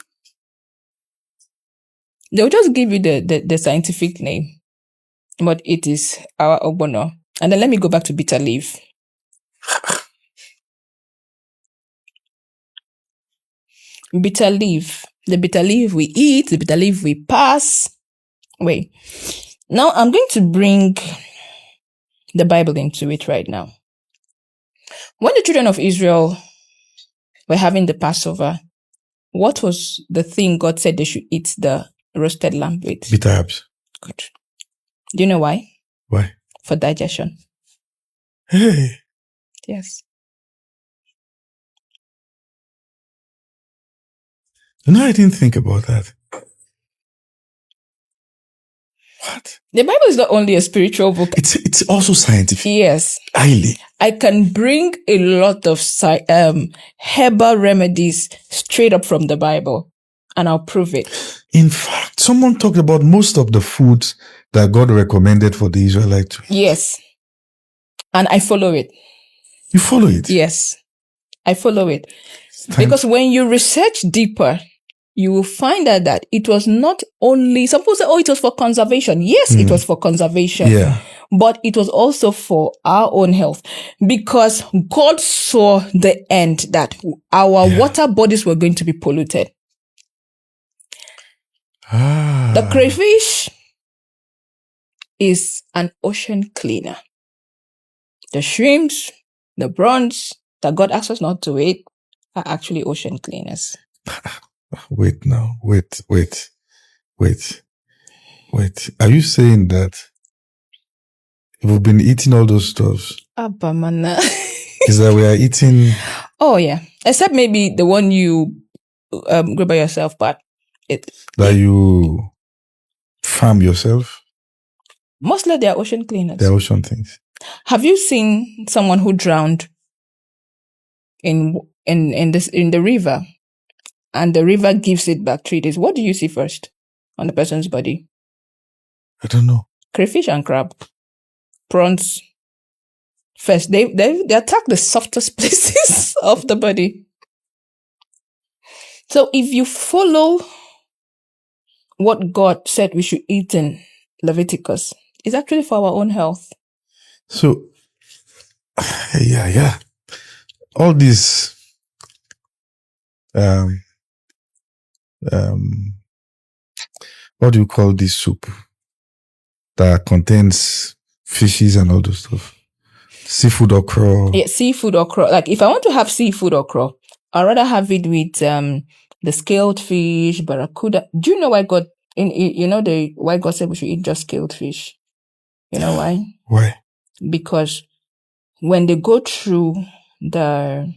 Speaker 2: They'll just give you the scientific name, but it is our ogbono. And then let me go back to bitter leaf. Bitter leaf. The bitter leaf we eat, the bitter leaf we pass. Wait. Now I'm going to bring the Bible into it right now. When the children of Israel were having the Passover, what was the thing God said they should eat the roasted lamb with?
Speaker 1: Bitter herbs.
Speaker 2: Good. Do you know why?
Speaker 1: Why?
Speaker 2: For digestion.
Speaker 1: Hey.
Speaker 2: Yes.
Speaker 1: No, I didn't think about that. What?
Speaker 2: The Bible is not only a spiritual book.
Speaker 1: It's also scientific.
Speaker 2: Yes.
Speaker 1: Highly.
Speaker 2: I can bring a lot of herbal remedies straight up from the Bible, and I'll prove it.
Speaker 1: In fact, someone talked about most of the foods that God recommended for the Israelites to eat.
Speaker 2: Yes. And I follow it.
Speaker 1: You follow it?
Speaker 2: Yes. I follow it. Because when you research deeper, you will find out that it was not only, some people say, it was for conservation. Yes, it was for conservation.
Speaker 1: Yeah.
Speaker 2: But it was also for our own health. Because God saw the end that our water bodies were going to be polluted. The crayfish is an ocean cleaner. The shrimps, the prawns that God asks us not to eat are actually ocean cleaners.
Speaker 1: Wait now. Wait. Are you saying that we've been eating all those stuffs?
Speaker 2: Abamana.
Speaker 1: Is that we are eating?
Speaker 2: Oh, yeah. Except maybe the one you grow by yourself, but
Speaker 1: you farm yourself?
Speaker 2: Mostly they are ocean cleaners.
Speaker 1: They're ocean things.
Speaker 2: Have you seen someone who drowned in the river, and the river gives it back 3 days? What do you see first on the person's body?
Speaker 1: I don't know.
Speaker 2: Crayfish and crab, prawns. First, they attack the softest places of the body. So if you follow what God said we should eat in Leviticus, it's actually for our own health.
Speaker 1: So, yeah. All these, what do you call this soup that contains fishes and all those stuff? Seafood okra.
Speaker 2: Yeah, seafood okra. Like if I want to have seafood okra, I'd rather have it with the scaled fish, barracuda. Do you know why God why God said we should eat just scaled fish? You know why?
Speaker 1: Why?
Speaker 2: Because when they go through the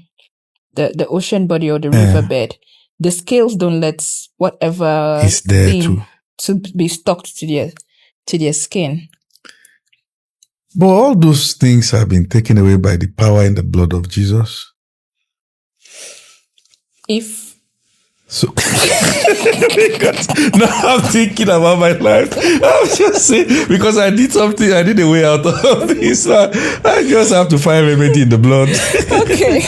Speaker 2: ocean body or the riverbed, the scales don't let whatever
Speaker 1: is there
Speaker 2: to be stuck to their skin.
Speaker 1: But all those things have been taken away by the power in the blood of Jesus. So now I'm thinking about my life. I'm just saying, because I did something, I did a way out of this. So I just have to find remedy in the blood.
Speaker 2: Okay.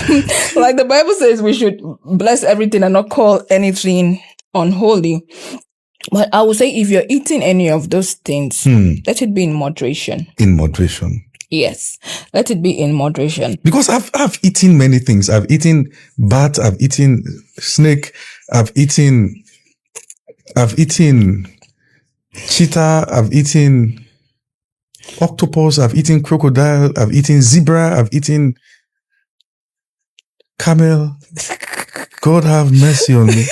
Speaker 2: Like the Bible says, we should bless everything and not call anything unholy. But I would say if you're eating any of those things, let it be in moderation.
Speaker 1: In moderation.
Speaker 2: Yes. Let it be in moderation.
Speaker 1: Because I've eaten many things. I've eaten bat, I've eaten snake, I've eaten cheetah, I've eaten octopus, I've eaten crocodile, I've eaten zebra, I've eaten camel. God have mercy on me.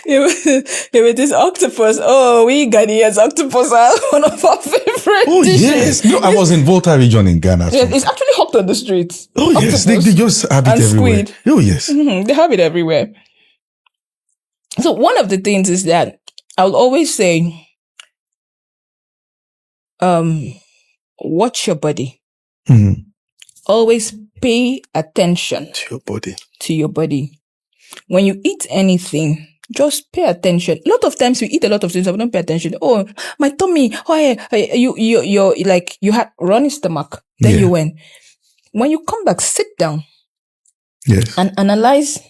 Speaker 2: If it is octopus, we Ghanaians, octopus are one of our favorite dishes.
Speaker 1: Yes. No, I was in Volta region in Ghana.
Speaker 2: Yes, it's actually hawked on the streets.
Speaker 1: Oh, octopus, yes. They just have it everywhere.
Speaker 2: Squid.
Speaker 1: Oh, yes.
Speaker 2: Mm-hmm. They have it everywhere. So one of the things is that I'll always say, watch your body.
Speaker 1: Mm-hmm.
Speaker 2: Always pay attention
Speaker 1: to your body.
Speaker 2: When you eat anything, just pay attention. A lot of times we eat a lot of things, but we don't pay attention. Oh, my tummy. You're like, you had running stomach. Then you went. When you come back, sit down.
Speaker 1: Yes.
Speaker 2: And analyze,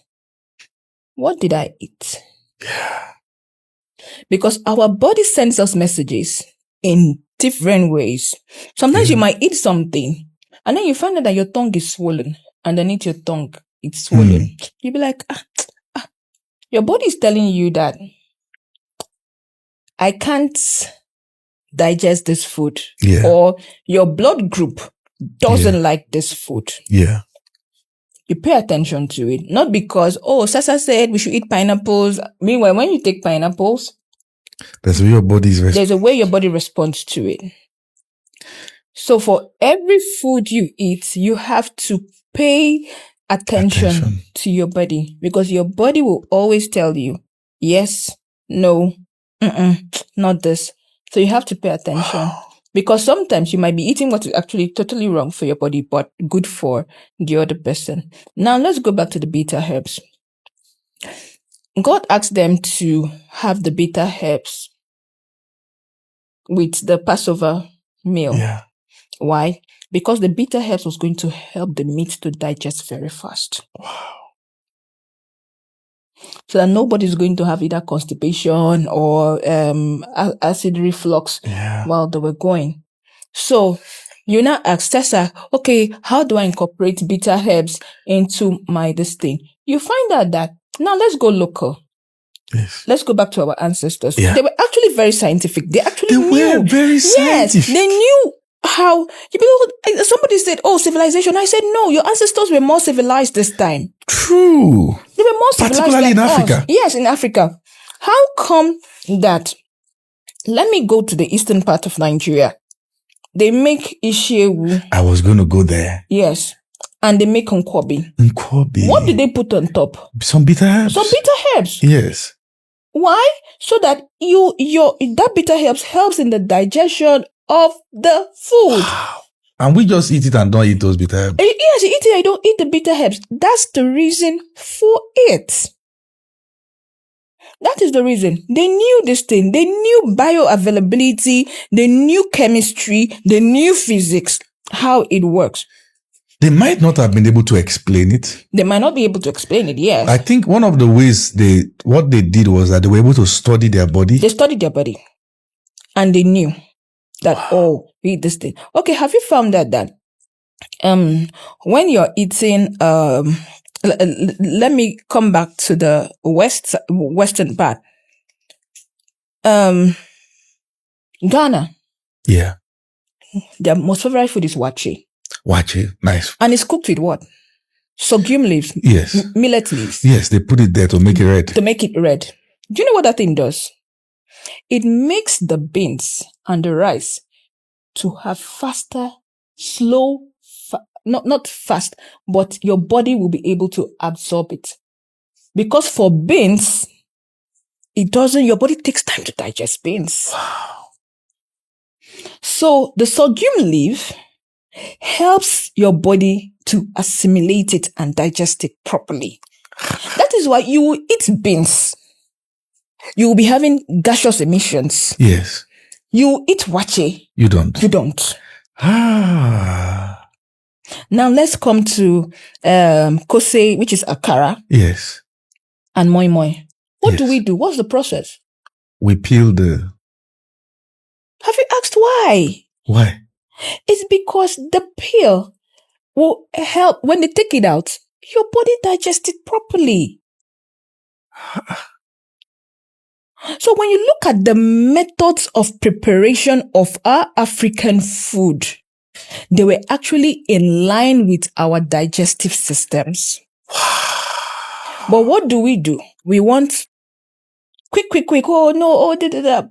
Speaker 2: what did I eat?
Speaker 1: Yeah.
Speaker 2: Because our body sends us messages in different ways. Sometimes you might eat something, and then you find out that your tongue is swollen. Underneath your tongue, it's swollen. You'll be like, your body is telling you that I can't digest this food.
Speaker 1: Yeah.
Speaker 2: Or your blood group doesn't like this food.
Speaker 1: Yeah.
Speaker 2: You pay attention to it. Not because, Sasa said we should eat pineapples. Meanwhile, when you take pineapples,
Speaker 1: there's a way your body
Speaker 2: responds to it. So for every food you eat, you have to pay attention to your body, because your body will always tell you, yes, no, not this. So you have to pay attention. Because sometimes you might be eating what is actually totally wrong for your body, but good for the other person. Now let's go back to the bitter herbs. God asked them to have the bitter herbs with the Passover meal.
Speaker 1: Yeah.
Speaker 2: Why? Because the bitter herbs was going to help the meat to digest very fast.
Speaker 1: Wow.
Speaker 2: So that nobody's going to have either constipation or acid reflux while they were going. So you now ask Tessa, okay, how do I incorporate bitter herbs into this thing? You find out that, now let's go local.
Speaker 1: Yes.
Speaker 2: Let's go back to our ancestors.
Speaker 1: Yeah.
Speaker 2: They were actually very scientific. They
Speaker 1: were very scientific.
Speaker 2: Yes, they knew how. Somebody said, "Oh, civilization." I said, "No, your ancestors were more civilized this time."
Speaker 1: True.
Speaker 2: They were more civilized,
Speaker 1: particularly in Africa.
Speaker 2: Us. Yes, in Africa. How come that? Let me go to the eastern part of Nigeria. They make ishewu.
Speaker 1: I was going to go there.
Speaker 2: Yes, and they make nkwobi.
Speaker 1: Nkwobi.
Speaker 2: What did they put on top?
Speaker 1: Some bitter herbs.
Speaker 2: Some bitter herbs.
Speaker 1: Yes.
Speaker 2: Why? So that that bitter herbs helps in the digestion of the food.
Speaker 1: Wow. And we just eat it and don't eat those bitter herbs.
Speaker 2: Yes, you eat it, I don't eat the bitter herbs. That's the reason for it. That is the reason. They knew this thing. They knew bioavailability. They knew chemistry. They knew physics, how it works.
Speaker 1: They might not have been able to explain it.
Speaker 2: They might not be able to explain it, yes.
Speaker 1: I think one of the ways what they did was that they were able to study their body.
Speaker 2: They studied their body. And they knew that, eat this thing. Okay, have you found that when you're eating, let me come back to the western part. Ghana.
Speaker 1: Yeah.
Speaker 2: Their most favorite food is wache.
Speaker 1: Wache, nice.
Speaker 2: And it's cooked with what? Sorghum leaves.
Speaker 1: Yes.
Speaker 2: Millet leaves.
Speaker 1: Yes, they put it there to make it red.
Speaker 2: To make it red. Do you know what that thing does? It makes the beans and the rice to have faster, not fast, but your body will be able to absorb it. Because for beans, your body takes time to digest beans.
Speaker 1: Wow.
Speaker 2: So the sorghum leaf helps your body to assimilate it and digest it properly. That is why you will eat beans. You will be having gaseous emissions.
Speaker 1: Yes.
Speaker 2: You eat wache.
Speaker 1: You don't.
Speaker 2: You don't.
Speaker 1: Ah.
Speaker 2: Now let's come to kose, which is akara.
Speaker 1: Yes.
Speaker 2: And moi moi. What do we do? What's the process?
Speaker 1: We peel the...
Speaker 2: Have you asked why?
Speaker 1: Why?
Speaker 2: It's because the peel will help, when they take it out, your body digest it properly. So when you look at the methods of preparation of our African food, they were actually in line with our digestive systems. But what do? We want quick,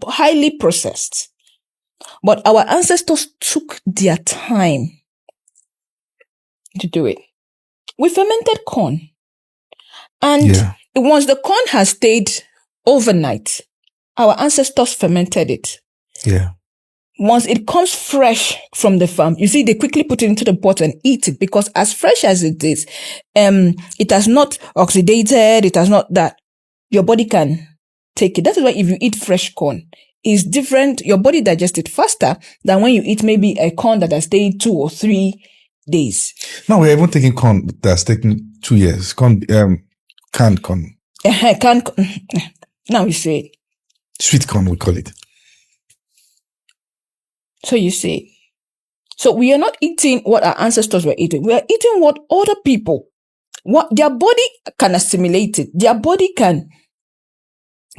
Speaker 2: highly processed. But our ancestors took their time to do it. We fermented corn. And once the corn has stayed overnight, our ancestors fermented it.
Speaker 1: Yeah.
Speaker 2: Once it comes fresh from the farm, you see, they quickly put it into the pot and eat it, because as fresh as it is, it has not oxidated, it has not that. Your body can take it. That is why if you eat fresh corn, it's different. Your body digests it faster than when you eat maybe a corn that has stayed 2 or 3 days.
Speaker 1: Now we're even taking corn that's taken 2 years. Canned corn.
Speaker 2: Now you say it.
Speaker 1: Sweet corn, we call it.
Speaker 2: So you say, so we are not eating what our ancestors were eating. We are eating what other people, what their body can assimilate it. Their body can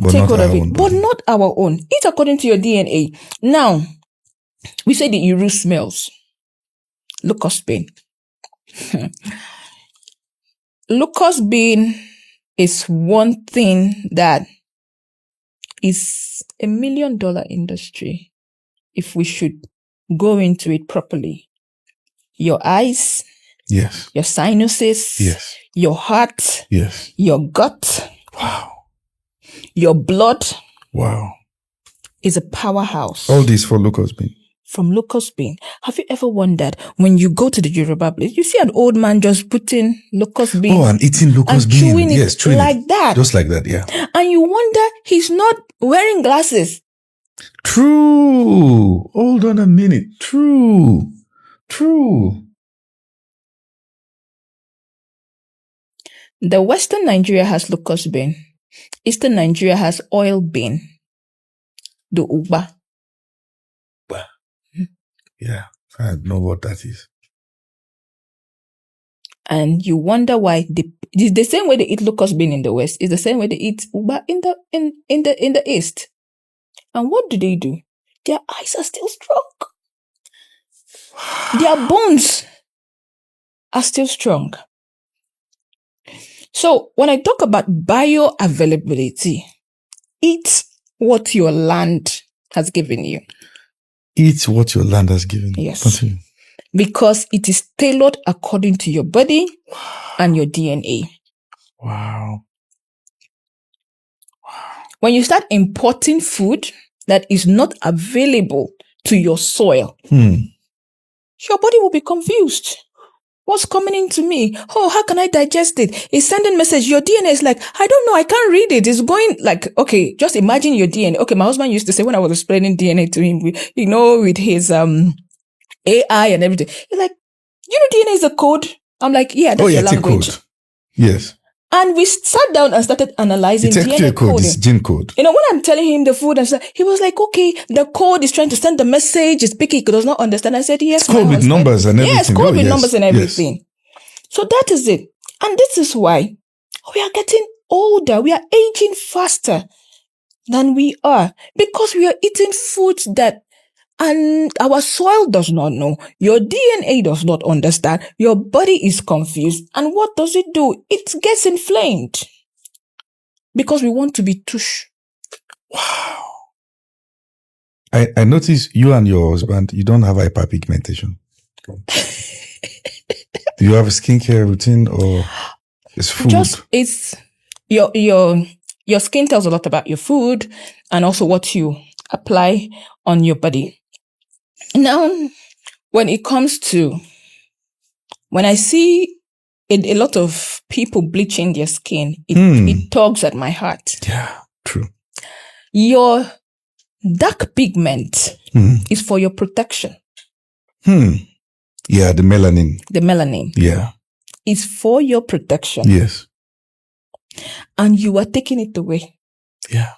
Speaker 2: take hold of it, but not our own. Eat according to your DNA. Now, we say the Iru smells. Locust bean. Locust bean is one thing that is $1 million industry if we should go into it properly. Your eyes.
Speaker 1: Yes.
Speaker 2: Your sinuses.
Speaker 1: Yes.
Speaker 2: Your heart.
Speaker 1: Yes.
Speaker 2: Your gut.
Speaker 1: Wow.
Speaker 2: Your blood.
Speaker 1: Wow.
Speaker 2: Is a powerhouse.
Speaker 1: All this for locust bean.
Speaker 2: From locust bean. Have you ever wondered, when you go to the Yoruba place, you see an old man just putting locust bean.
Speaker 1: Oh, and eating locust bean.
Speaker 2: Chewing it
Speaker 1: chewing
Speaker 2: like
Speaker 1: it.
Speaker 2: that.
Speaker 1: Just like that, yeah.
Speaker 2: And you wonder, he's not wearing glasses.
Speaker 1: True. Hold on a minute. True. True.
Speaker 2: The Western Nigeria has locust bean. Eastern Nigeria has oil bean. The uba.
Speaker 1: Yeah, I know what that is.
Speaker 2: And you wonder why it's the same way they eat locust bean in the West. It's the same way they eat uba in the East. And what do? Their eyes are still strong. Their bones are still strong. So when I talk about bioavailability, eat what your land has given you.
Speaker 1: Eat what your land has given you.
Speaker 2: Yes.
Speaker 1: Continue.
Speaker 2: Because it is tailored according to your body and your DNA.
Speaker 1: Wow.
Speaker 2: When you start importing food that is not available to your soil, your body will be confused. What's coming into me? Oh, how can I digest it? It's sending message. Your DNA is like, I don't know. I can't read it. It's going like, okay, just imagine your DNA. Okay, my husband used to say when I was explaining DNA to him, with his AI and everything, he's like, DNA is a code. I'm like, yeah, that's your language.
Speaker 1: It's a code. Yes.
Speaker 2: And we sat down and started analyzing
Speaker 1: it's
Speaker 2: DNA
Speaker 1: code.
Speaker 2: coding.
Speaker 1: It's gene code.
Speaker 2: When I'm telling him the food and stuff, he was like, okay, the code is trying to send the message. It's picky. He does not understand. I said, yes.
Speaker 1: It's code with numbers and everything.
Speaker 2: Yes, code with numbers and everything. Yes. So that is it. And this is why we are getting older. We are aging faster than we are because we are eating foods that and our soil does not know. Your DNA does not understand. Your body is confused. And what does it do? It gets inflamed. Because we want to be tush.
Speaker 1: Wow. I notice you and your husband, you don't have hyperpigmentation. Do you have a skincare routine or it's food?
Speaker 2: It's your skin tells a lot about your food and also what you apply on your body. Now, when it comes to, when I see a lot of people bleaching their skin, it tugs at my heart.
Speaker 1: Yeah, true.
Speaker 2: Your dark pigment is for your protection.
Speaker 1: Yeah, the melanin.
Speaker 2: The melanin.
Speaker 1: Yeah.
Speaker 2: Is for your protection.
Speaker 1: Yes.
Speaker 2: And you are taking it away.
Speaker 1: Yeah.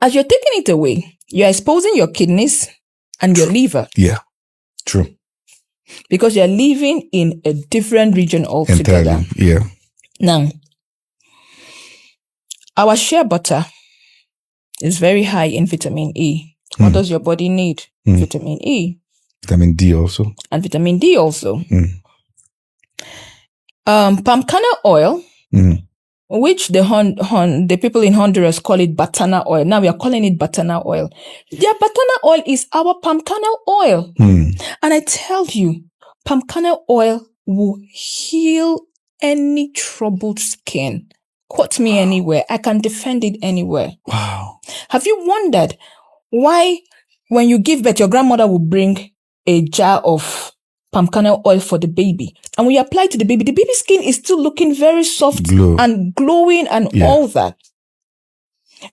Speaker 2: As you're taking it away, you're exposing your kidneys and your liver.
Speaker 1: Yeah, true.
Speaker 2: Because you're living in a different region altogether.
Speaker 1: Entirely, yeah.
Speaker 2: Now, our shea butter is very high in vitamin E. What does your body need? Vitamin E.
Speaker 1: Vitamin D also.
Speaker 2: And vitamin D also. Palm kernel oil, which the people in Honduras call it batana oil. Now we are calling it batana oil. Their batana oil is our palm kernel oil. And I tell you, palm kernel oil will heal any troubled skin. Quote me anywhere. I can defend it anywhere.
Speaker 1: Wow.
Speaker 2: Have you wondered why when you give birth, your grandmother will bring a jar of palm kernel oil for the baby? And when you apply to the baby's skin is still looking very soft and glowing and all that.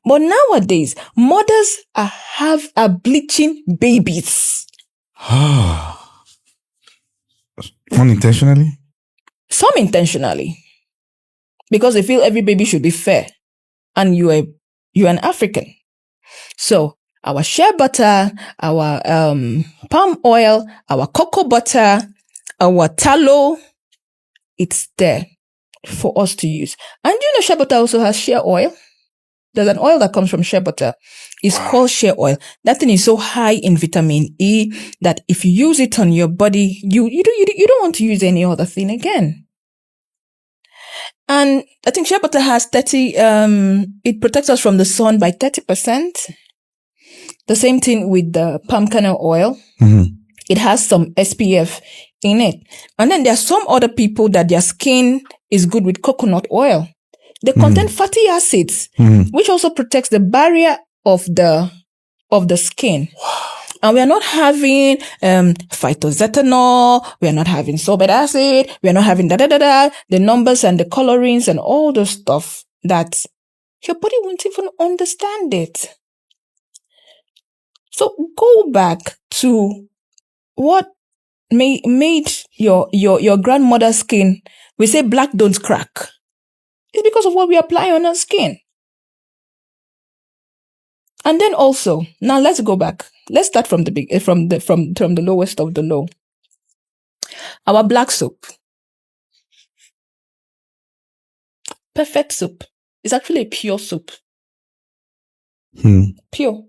Speaker 2: But nowadays, mothers are bleaching babies.
Speaker 1: Unintentionally?
Speaker 2: Some intentionally. Because they feel every baby should be fair. And you're an African. So our shea butter, our palm oil, our cocoa butter, our tallow, it's there for us to use. And shea butter also has shea oil. There's an oil that comes from shea butter. It's called shea oil. That thing is so high in vitamin E that if you use it on your body, you don't want to use any other thing again. And I think shea butter has it protects us from the sun by 30%. The same thing with the palm kernel oil. It has some SPF in it. And then there are some other people that their skin is good with coconut oil. They contain fatty acids, which also protects the barrier of the skin.
Speaker 1: Wow.
Speaker 2: And we are not having phytozethanol, we are not having sorbate acid, we are not having the numbers and the colorings and all the stuff that your body won't even understand it. So go back to what made your grandmother's skin, we say black don't crack. It's because of what we apply on our skin. And then also, now let's go back. Let's start from the lowest of the low. Our black soap. Perfect soap. It's actually a pure soap. Pure.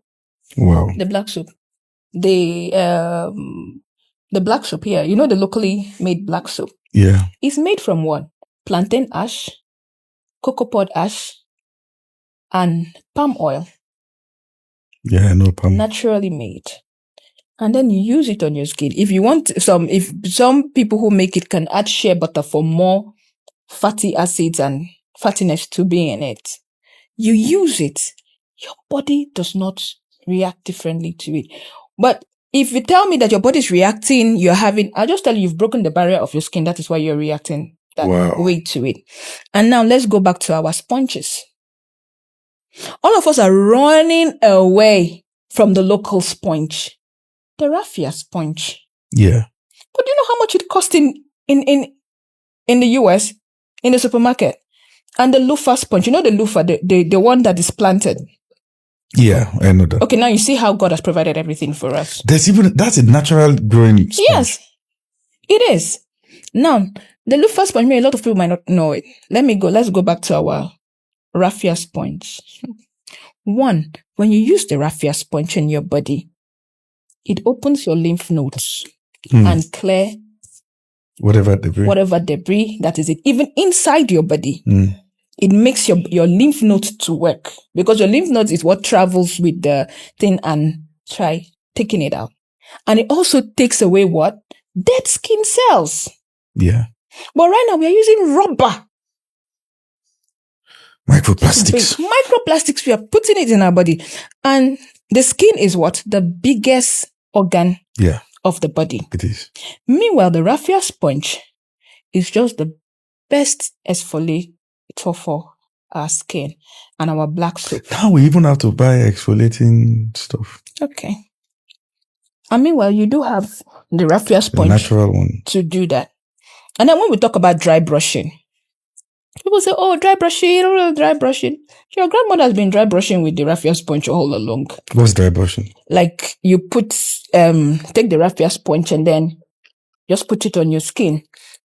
Speaker 1: Wow.
Speaker 2: The black soap. The black soap here, you know, the locally made black soap.
Speaker 1: Yeah.
Speaker 2: It's made from what? Plantain ash, cocoa pod ash, and palm oil.
Speaker 1: Yeah, no palm.
Speaker 2: Naturally made. And then you use it on your skin. If you want if some people who make it can add shea butter for more fatty acids and fattiness to be in it. You use it, your body does not react differently to it. But if you tell me that your body is reacting, I'll just tell you you've broken the barrier of your skin. That is why you're reacting that way to it. And now let's go back to our sponges. All of us are running away from the local sponge, the raffia sponge.
Speaker 1: Yeah.
Speaker 2: But do you know how much it costs in the US, in the supermarket? And the loofah sponge, you know the loofah, the one that is planted.
Speaker 1: Yeah, I know that.
Speaker 2: Okay, now you see how God has provided everything for us.
Speaker 1: That's a natural growing sponge.
Speaker 2: Yes, it is. Now, the loofah sponge, a lot of people might not know it. Let's go back to our raffia sponge. One, when you use the raffia sponge in your body, it opens your lymph nodes and clear whatever debris that is it, even inside your body. It makes your lymph nodes to work, because your lymph nodes is what travels with the thing and try taking it out. And it also takes away what? Dead skin cells.
Speaker 1: Yeah.
Speaker 2: But right now we are using rubber. Microplastics, we are putting it in our body. And the skin is what? The biggest organ of the body.
Speaker 1: It is.
Speaker 2: Meanwhile, the raffia sponge is just the best exfoliator for our skin and our black soap.
Speaker 1: Now we even have to buy exfoliating stuff.
Speaker 2: Okay. And meanwhile, you do have the raffia sponge,
Speaker 1: the natural one,
Speaker 2: to do that. And then when we talk about dry brushing, people say, oh, dry brushing. Your grandmother has been dry brushing with the raffia sponge all along.
Speaker 1: What's dry brushing?
Speaker 2: Like you take the raffia sponge and then just put it on your skin.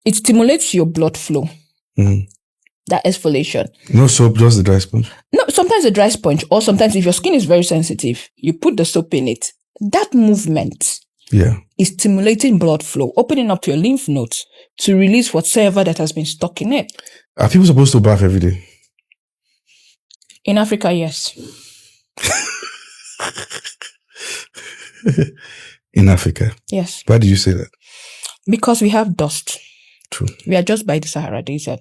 Speaker 2: It stimulates your blood flow. That exfoliation.
Speaker 1: No soap, just the dry sponge?
Speaker 2: No, sometimes the dry sponge, or sometimes if your skin is very sensitive, you put the soap in it. That movement is stimulating blood flow, opening up your lymph nodes to release whatsoever that has been stuck in it.
Speaker 1: Are people supposed to bath every day?
Speaker 2: In Africa, yes.
Speaker 1: In Africa?
Speaker 2: Yes.
Speaker 1: Why did you say that?
Speaker 2: Because we have dust.
Speaker 1: True.
Speaker 2: We are just by the Sahara Desert.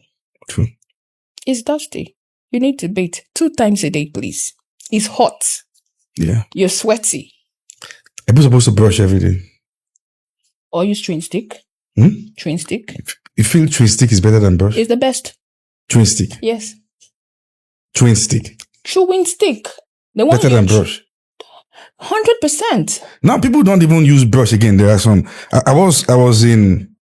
Speaker 1: True.
Speaker 2: It's dusty. You need to bathe 2 times a day, please. It's hot.
Speaker 1: Yeah.
Speaker 2: You're sweaty.
Speaker 1: Are people supposed to brush every day?
Speaker 2: Or use chewing stick. Chewing stick.
Speaker 1: You feel chewing stick is better than brush?
Speaker 2: It's the best.
Speaker 1: Chewing stick?
Speaker 2: Yes.
Speaker 1: Chewing stick?
Speaker 2: Chewing stick. The one
Speaker 1: better than brush?
Speaker 2: 100%.
Speaker 1: Now people don't even use brush again. There are some. I was in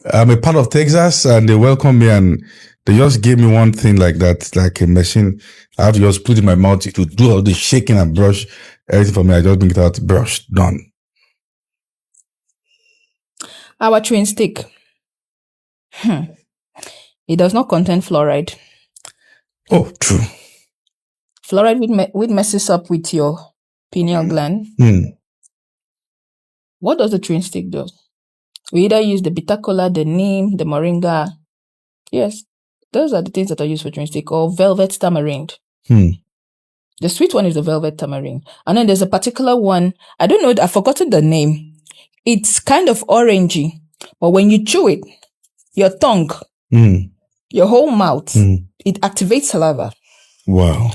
Speaker 1: a part of Texas, and they welcomed me, and they just gave me one thing like that, like a machine. I have to just put it in my mouth to do all the shaking and brush everything for me. I just bring it out, brush, done.
Speaker 2: Our chewing stick. It does not contain fluoride.
Speaker 1: Oh, true.
Speaker 2: Fluoride would messes up with your pineal gland. What does the chewing stick do? We either use the bitter cola, the neem, the moringa. Yes, those are the things that are used for chewing stick, or velvet tamarind. The sweet one is the velvet tamarind. And then there's a particular one, I don't know, I've forgotten the name. It's kind of orangey, but when you chew it, your tongue, your whole mouth, it activates saliva.
Speaker 1: Wow.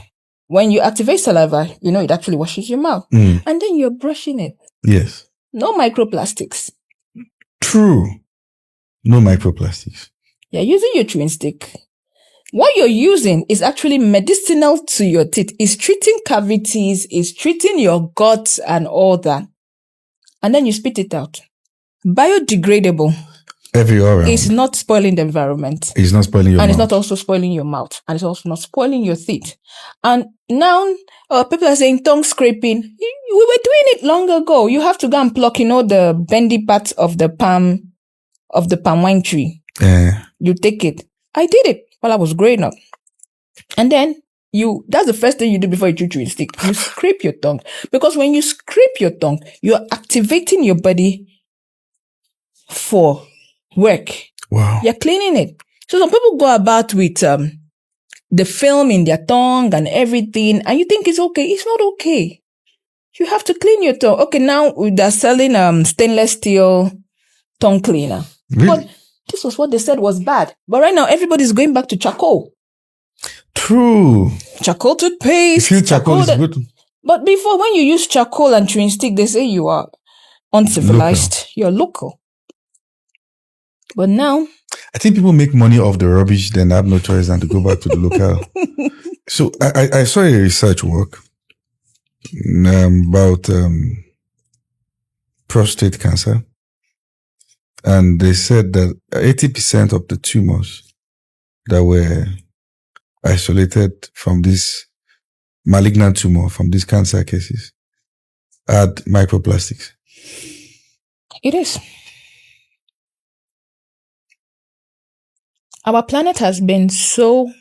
Speaker 2: When you activate saliva, it actually washes your mouth. And then you're brushing it.
Speaker 1: Yes.
Speaker 2: No microplastics.
Speaker 1: True. No microplastics.
Speaker 2: You're using your chewing stick. What you're using is actually medicinal to your teeth. It's treating cavities, it's treating your guts and all that. And then you spit it out. biodegradable.
Speaker 1: Every around.
Speaker 2: It's not spoiling the environment.
Speaker 1: It's not spoiling your
Speaker 2: and
Speaker 1: mouth.
Speaker 2: it's not also spoiling your mouth. And it's also not spoiling your teeth. And now people are saying tongue scraping. We were doing it long ago. You have to go and pluck, the bendy parts of the palm wine tree. You take it. I did it while I was growing up. And then that's the first thing you do before you chew chewing stick. You scrape your tongue. Because when you scrape your tongue, you're activating your body for work.
Speaker 1: Wow.
Speaker 2: You're cleaning it. So some people go about with the film in their tongue and everything, and you think it's okay. It's not okay. You have to clean your tongue. Okay, now they're selling stainless steel tongue cleaner.
Speaker 1: Really?
Speaker 2: But this was what they said was bad. But right now, everybody's going back to charcoal.
Speaker 1: True.
Speaker 2: Charcoal toothpaste.
Speaker 1: You feel charcoal is good.
Speaker 2: But before, when you use charcoal and chewing stick, they say you are uncivilized. You're local. But now,
Speaker 1: I think people make money off the rubbish, then have no choice than to go back to the local. So I saw a research work about prostate cancer. And they said that 80% of the tumors that were isolated from this malignant tumor, from these cancer cases, had microplastics.
Speaker 2: It is. Our planet has been so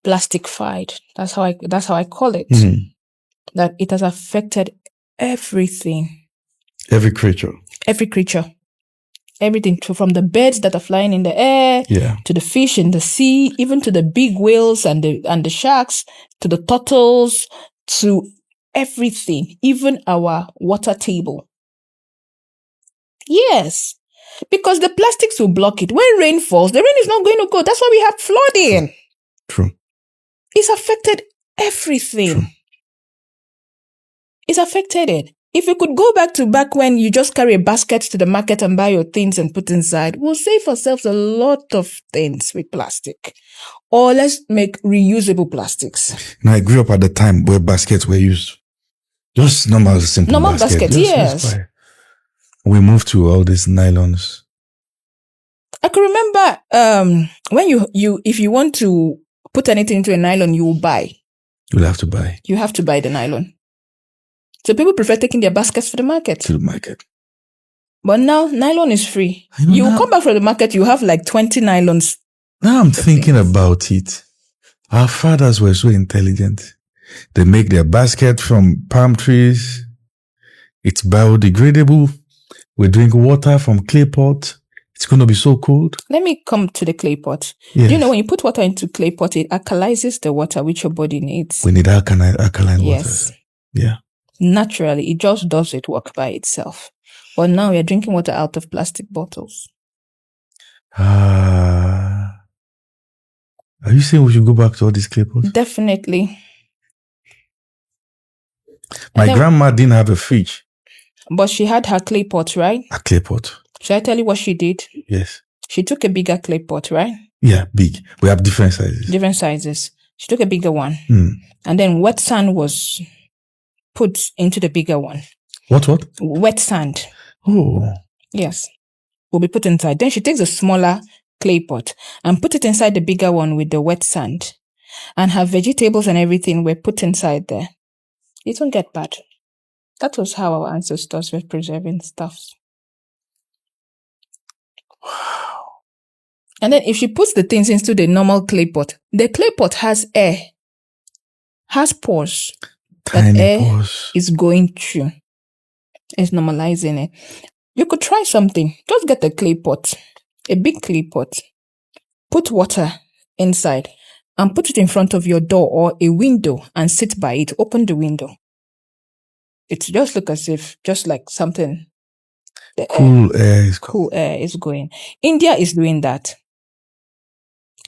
Speaker 2: plastified. That's how I call it.
Speaker 1: Mm-hmm.
Speaker 2: That it has affected everything.
Speaker 1: Every creature.
Speaker 2: Everything, from the birds that are flying in the air, to the fish in the sea, even to the big whales and the sharks, to the turtles, to everything, even our water table. Yes, because the plastics will block it. When rain falls, the rain is not going to go. That's why we have flooding.
Speaker 1: True.
Speaker 2: It's affected everything.
Speaker 1: True.
Speaker 2: It's affected it. If you could go back when you just carry a basket to the market and buy your things and put inside, we'll save ourselves a lot of things with plastic. Or let's make reusable plastics.
Speaker 1: Now, I grew up at the time where baskets were used. Just normal, simple
Speaker 2: baskets, yes.
Speaker 1: We moved to all these nylons.
Speaker 2: I can remember when you if you want to put anything into a nylon, you will buy.
Speaker 1: You'll have to buy.
Speaker 2: You have to buy the nylon. So people prefer taking their baskets to the market.
Speaker 1: To the market.
Speaker 2: But now, nylon is free. You come back from the market, you have like 20 nylons.
Speaker 1: Now I'm thinking about it. Our fathers were so intelligent. They make their basket from palm trees. It's biodegradable. We drink water from clay pot. It's going to be so cold.
Speaker 2: Let me come to the clay pot.
Speaker 1: Yes.
Speaker 2: Do you know when you put water into clay pot, it alkalizes the water which your body needs?
Speaker 1: We need alkaline
Speaker 2: yes.
Speaker 1: water. Yeah.
Speaker 2: Naturally, it just does it work by itself. But now we are drinking water out of plastic bottles.
Speaker 1: Are you saying we should go back to all these clay pots?
Speaker 2: Definitely.
Speaker 1: My grandma didn't have a fridge.
Speaker 2: But she had her clay pot, right?
Speaker 1: A clay pot.
Speaker 2: Should I tell you what she did?
Speaker 1: Yes.
Speaker 2: She took a bigger clay pot, right?
Speaker 1: Yeah, big. We have different sizes.
Speaker 2: She took a bigger one.
Speaker 1: Mm.
Speaker 2: And then wet sand was put into the bigger one.
Speaker 1: What?
Speaker 2: Wet sand.
Speaker 1: Oh.
Speaker 2: Yes. Will be put inside. Then she takes a smaller clay pot and put it inside the bigger one with the wet sand. And her vegetables and everything were put inside there. It won't get bad. That was how our ancestors were preserving stuff.
Speaker 1: Wow.
Speaker 2: And then if she puts the things into the normal clay pot, the clay pot has air, has pores.
Speaker 1: Tiny
Speaker 2: that air
Speaker 1: pores.
Speaker 2: is going through. It's normalizing it. You could try something. Just get a clay pot, a big clay pot. Put water inside and put it in front of your door or a window and sit by it. Open the window. It just look as if, just like something.
Speaker 1: Cool
Speaker 2: air is going. India is doing that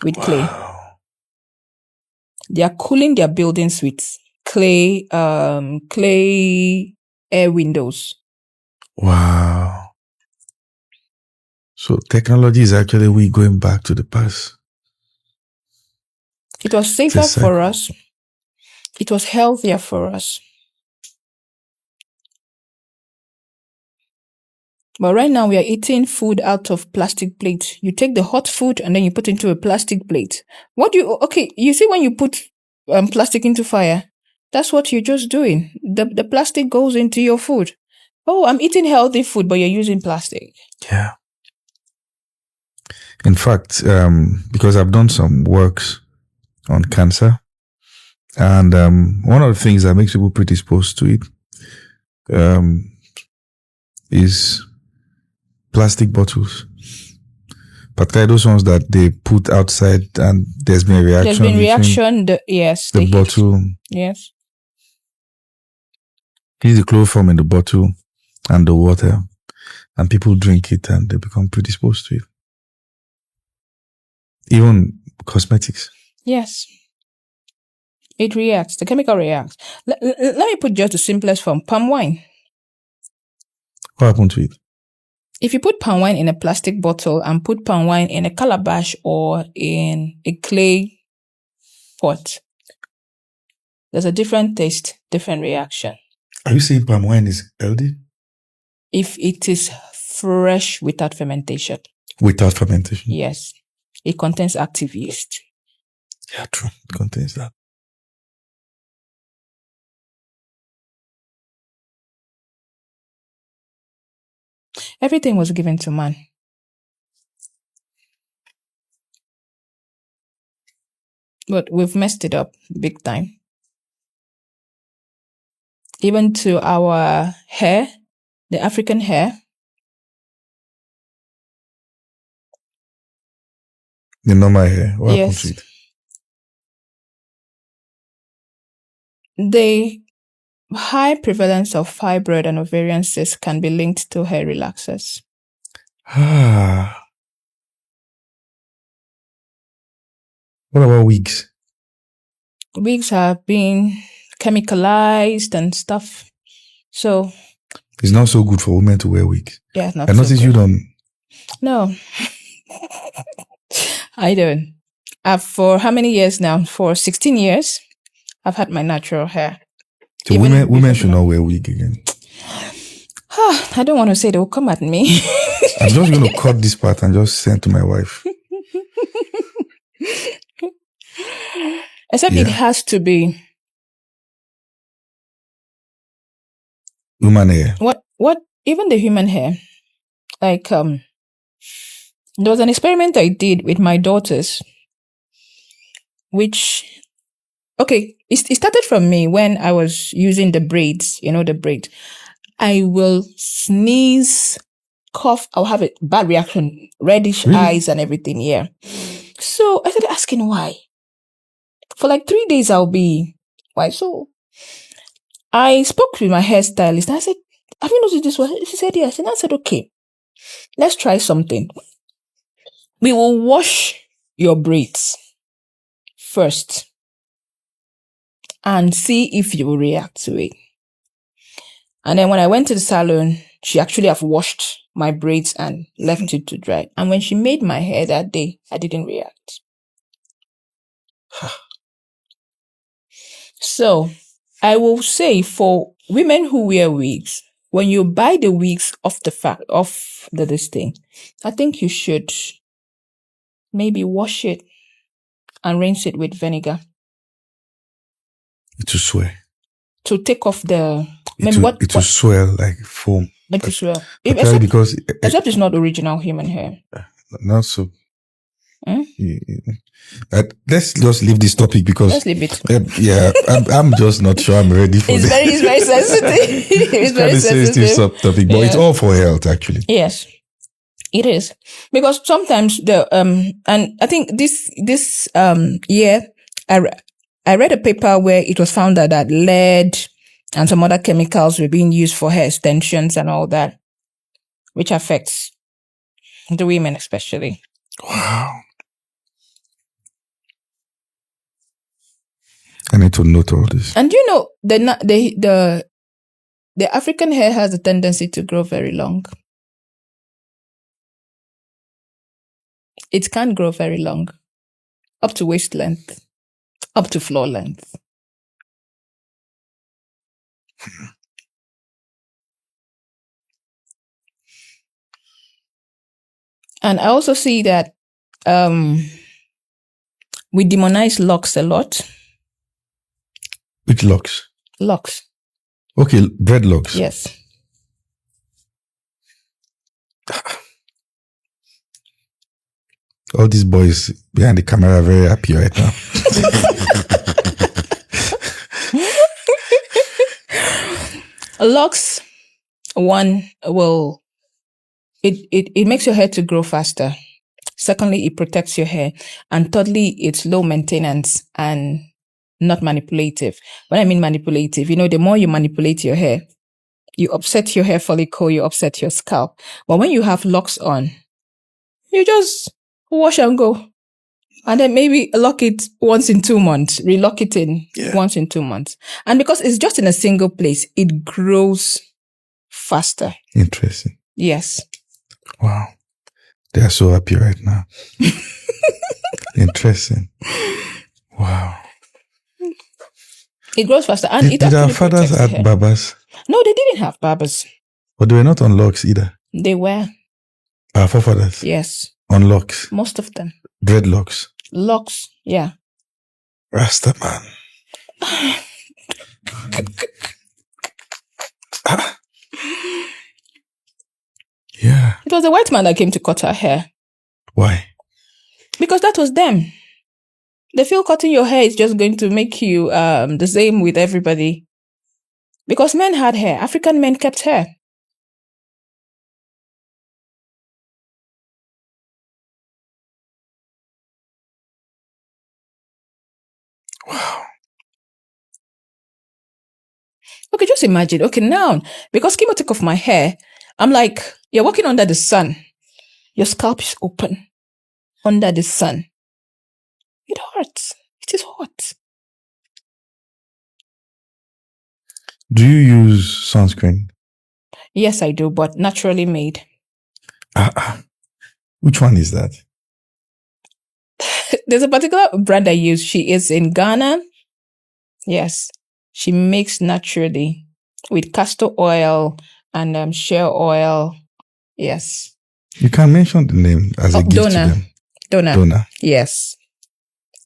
Speaker 2: with clay. They are cooling their buildings with clay air windows.
Speaker 1: Wow. So technology is actually we going back to the past.
Speaker 2: It was safer for us. It was healthier for us. But right now we are eating food out of plastic plates. You take the hot food and then you put into a plastic plate. You see when you put plastic into fire, that's what you're just doing. The plastic goes into your food. Oh, I'm eating healthy food, but you're using plastic.
Speaker 1: Yeah. In fact, because I've done some works on cancer, and one of the things that makes people predisposed to it is plastic bottles. Particularly those ones that they put outside and there's been a reaction.
Speaker 2: There's been reaction, the
Speaker 1: bottle.
Speaker 2: Yes.
Speaker 1: Is the chloroform in the bottle and the water, and people drink it and they become predisposed to it. Even cosmetics.
Speaker 2: Yes. It reacts. The chemical reacts. Let me put just the simplest form. Palm wine.
Speaker 1: What happened to it?
Speaker 2: If you put palm wine in a plastic bottle and put palm wine in a calabash or in a clay pot, there's a different taste, different reaction.
Speaker 1: Are you saying palm wine is healthy?
Speaker 2: If it is fresh without fermentation.
Speaker 1: Without fermentation?
Speaker 2: Yes. It contains active yeast.
Speaker 1: Yeah, true. It contains that.
Speaker 2: Everything was given to man. But we've messed it up big time. Even to our hair, the African hair.
Speaker 1: The normal hair. What happened to it?
Speaker 2: The high prevalence of fibroid and ovarian cysts can be linked to hair relaxers.
Speaker 1: What about wigs?
Speaker 2: Wigs have been chemicalized and stuff. So
Speaker 1: it's not so good for women to wear wigs.
Speaker 2: Yeah, not
Speaker 1: I noticed
Speaker 2: so
Speaker 1: you don't.
Speaker 2: No. I don't. For how many years now? For 16 years, I've had my natural hair.
Speaker 1: So women should not wear wig again.
Speaker 2: I don't want to say they will come at me.
Speaker 1: I'm just going to cut this part and just send to my wife.
Speaker 2: Except it has to be
Speaker 1: human hair.
Speaker 2: What even the human hair. Like there was an experiment I did with my daughters, which it started from me when I was using the braids, the braid. I will sneeze, cough, I'll have a bad reaction, reddish eyes and everything, yeah. So I started asking why. For like 3 days I'll be, why? So I spoke with my hairstylist and I said, have you noticed this one? She said, yes. And I said, okay, let's try something. We will wash your braids first and see if you will react to it. And then when I went to the salon, she actually have washed my braids and left it to dry. And when she made my hair that day, I didn't react. So I will say for women who wear wigs, when you buy the wigs off this thing, I think you should maybe wash it and rinse it with vinegar.
Speaker 1: It will swell.
Speaker 2: To take off the...
Speaker 1: It will swell like foam.
Speaker 2: Like it swell.
Speaker 1: Except
Speaker 2: it's not original human hair.
Speaker 1: Not so. Let's just leave this topic because...
Speaker 2: Let's leave it.
Speaker 1: I'm just not sure I'm ready for this.
Speaker 2: It's very sensitive. It's very sensitive
Speaker 1: subtopic, but it's all for health actually.
Speaker 2: Yes. It is. Because sometimes and I think this year, I read a paper where it was found that lead and some other chemicals were being used for hair extensions and all that, which affects the women especially.
Speaker 1: Wow. I need to note all this.
Speaker 2: And the African hair has a tendency to grow very long. It can't grow very long, up to waist length, up to floor length. And I also see that we demonize locks a lot.
Speaker 1: Which locks?
Speaker 2: Locks.
Speaker 1: Okay, dreadlocks.
Speaker 2: Yes.
Speaker 1: All these boys behind the camera are very happy right now.
Speaker 2: Locks, one, will it makes your hair to grow faster. Secondly, it protects your hair. And thirdly, it's low maintenance and not manipulative. When I mean manipulative, the more you manipulate your hair, you upset your hair follicle, you upset your scalp. But when you have locks on, you just wash and go. And then maybe lock it once in 2 months, relock it in once in 2 months. And because it's just in a single place, it grows faster.
Speaker 1: Interesting.
Speaker 2: Yes.
Speaker 1: Wow. They are so happy right now. Interesting. Wow.
Speaker 2: It grows faster. And
Speaker 1: Did our fathers have barbers?
Speaker 2: No, they didn't have barbers.
Speaker 1: But they were not on locks either.
Speaker 2: They were.
Speaker 1: Our forefathers?
Speaker 2: Yes.
Speaker 1: On locks?
Speaker 2: Most of them.
Speaker 1: Dreadlocks?
Speaker 2: Locks, yeah.
Speaker 1: Rasta man. Yeah.
Speaker 2: It was a white man that came to cut her hair.
Speaker 1: Why?
Speaker 2: Because that was them. They feel cutting your hair is just going to make you the same with everybody. Because men had hair. African men kept hair.
Speaker 1: Wow.
Speaker 2: Okay, just imagine. Okay, now, because chemo took off my hair, I'm like, you're walking under the sun. Your scalp is open. Under the sun. It hurts. It is hot.
Speaker 1: Do you use sunscreen?
Speaker 2: Yes, I do, but naturally made.
Speaker 1: Which one is that?
Speaker 2: There's a particular brand I use. She is in Ghana. Yes. She makes naturally with castor oil and shea oil. Yes.
Speaker 1: You can mention the name as a gift to them.
Speaker 2: Donna. Yes.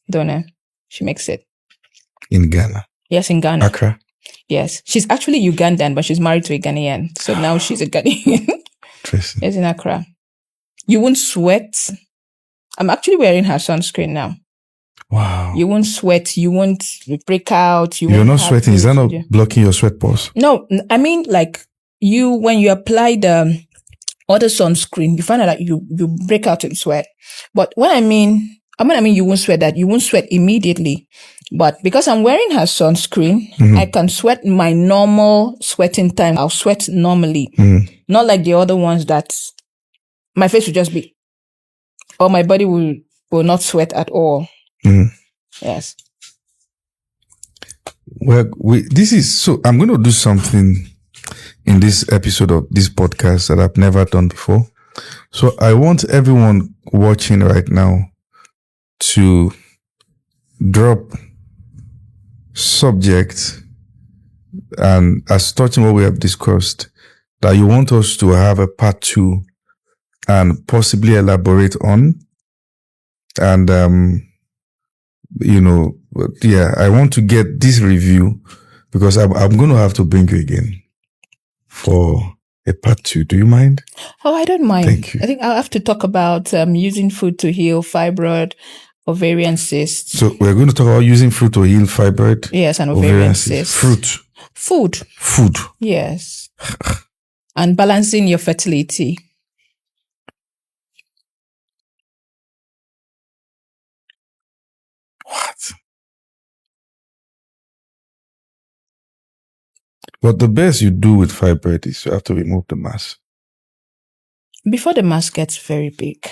Speaker 2: Donna. She makes it.
Speaker 1: In Ghana?
Speaker 2: Yes, in Ghana.
Speaker 1: Accra?
Speaker 2: Yes. She's actually Ugandan, but she's married to a Ghanaian. So now she's a Ghanaian.
Speaker 1: Interesting.
Speaker 2: Yes, in Accra. You won't sweat. I'm actually wearing her sunscreen now.
Speaker 1: Wow.
Speaker 2: You won't sweat. You won't break out.
Speaker 1: You're not sweating. Is that not blocking your sweat pores?
Speaker 2: No, I mean like when you apply the other sunscreen, you find out that you break out in sweat. But when I mean you won't sweat that. You won't sweat immediately. But because I'm wearing her sunscreen, I can sweat my normal sweating time. I'll sweat normally. Not like the other ones that my face will just be, or my body will not sweat at all. Yes.
Speaker 1: Well, I'm going to do something in this episode of this podcast that I've never done before. So I want everyone watching right now to drop subject and as touching what we have discussed, that you want us to have a part 2 and possibly elaborate on. And, I want to get this review because I'm going to have to bring you again for a part 2. Do you mind?
Speaker 2: Oh, I don't mind.
Speaker 1: Thank you.
Speaker 2: I think I'll have to talk about using food to heal fibroid, ovarian cysts.
Speaker 1: So we're going to talk about using fruit to heal fibroid.
Speaker 2: Yes, and ovarian cysts.
Speaker 1: Food.
Speaker 2: Yes. And balancing your fertility.
Speaker 1: What? But the best you do with fibroid is you have to remove the mass.
Speaker 2: Before the mass gets very big.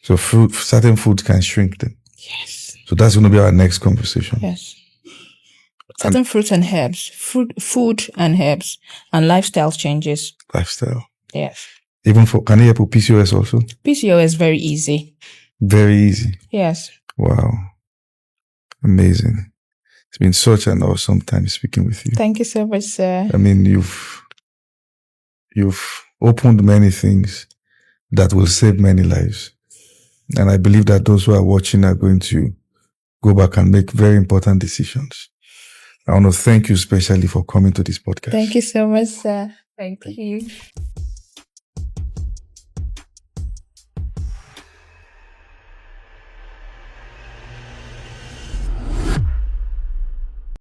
Speaker 1: So certain foods can shrink them.
Speaker 2: Yes.
Speaker 1: So that's going to be our next conversation.
Speaker 2: Yes. Certain fruits and herbs. Food and herbs. And lifestyle changes.
Speaker 1: Lifestyle.
Speaker 2: Yes.
Speaker 1: Even can you help with PCOS also?
Speaker 2: PCOS is very easy.
Speaker 1: Very easy.
Speaker 2: Yes.
Speaker 1: Wow. Amazing. It's been such an awesome time speaking with you.
Speaker 2: Thank you so much, sir.
Speaker 1: I mean, you've You've opened many things that will save many lives. And I believe that those who are watching are going to go back and make very important decisions. I want to thank you especially for coming to this podcast.
Speaker 2: Thank you so much, sir. Thank you.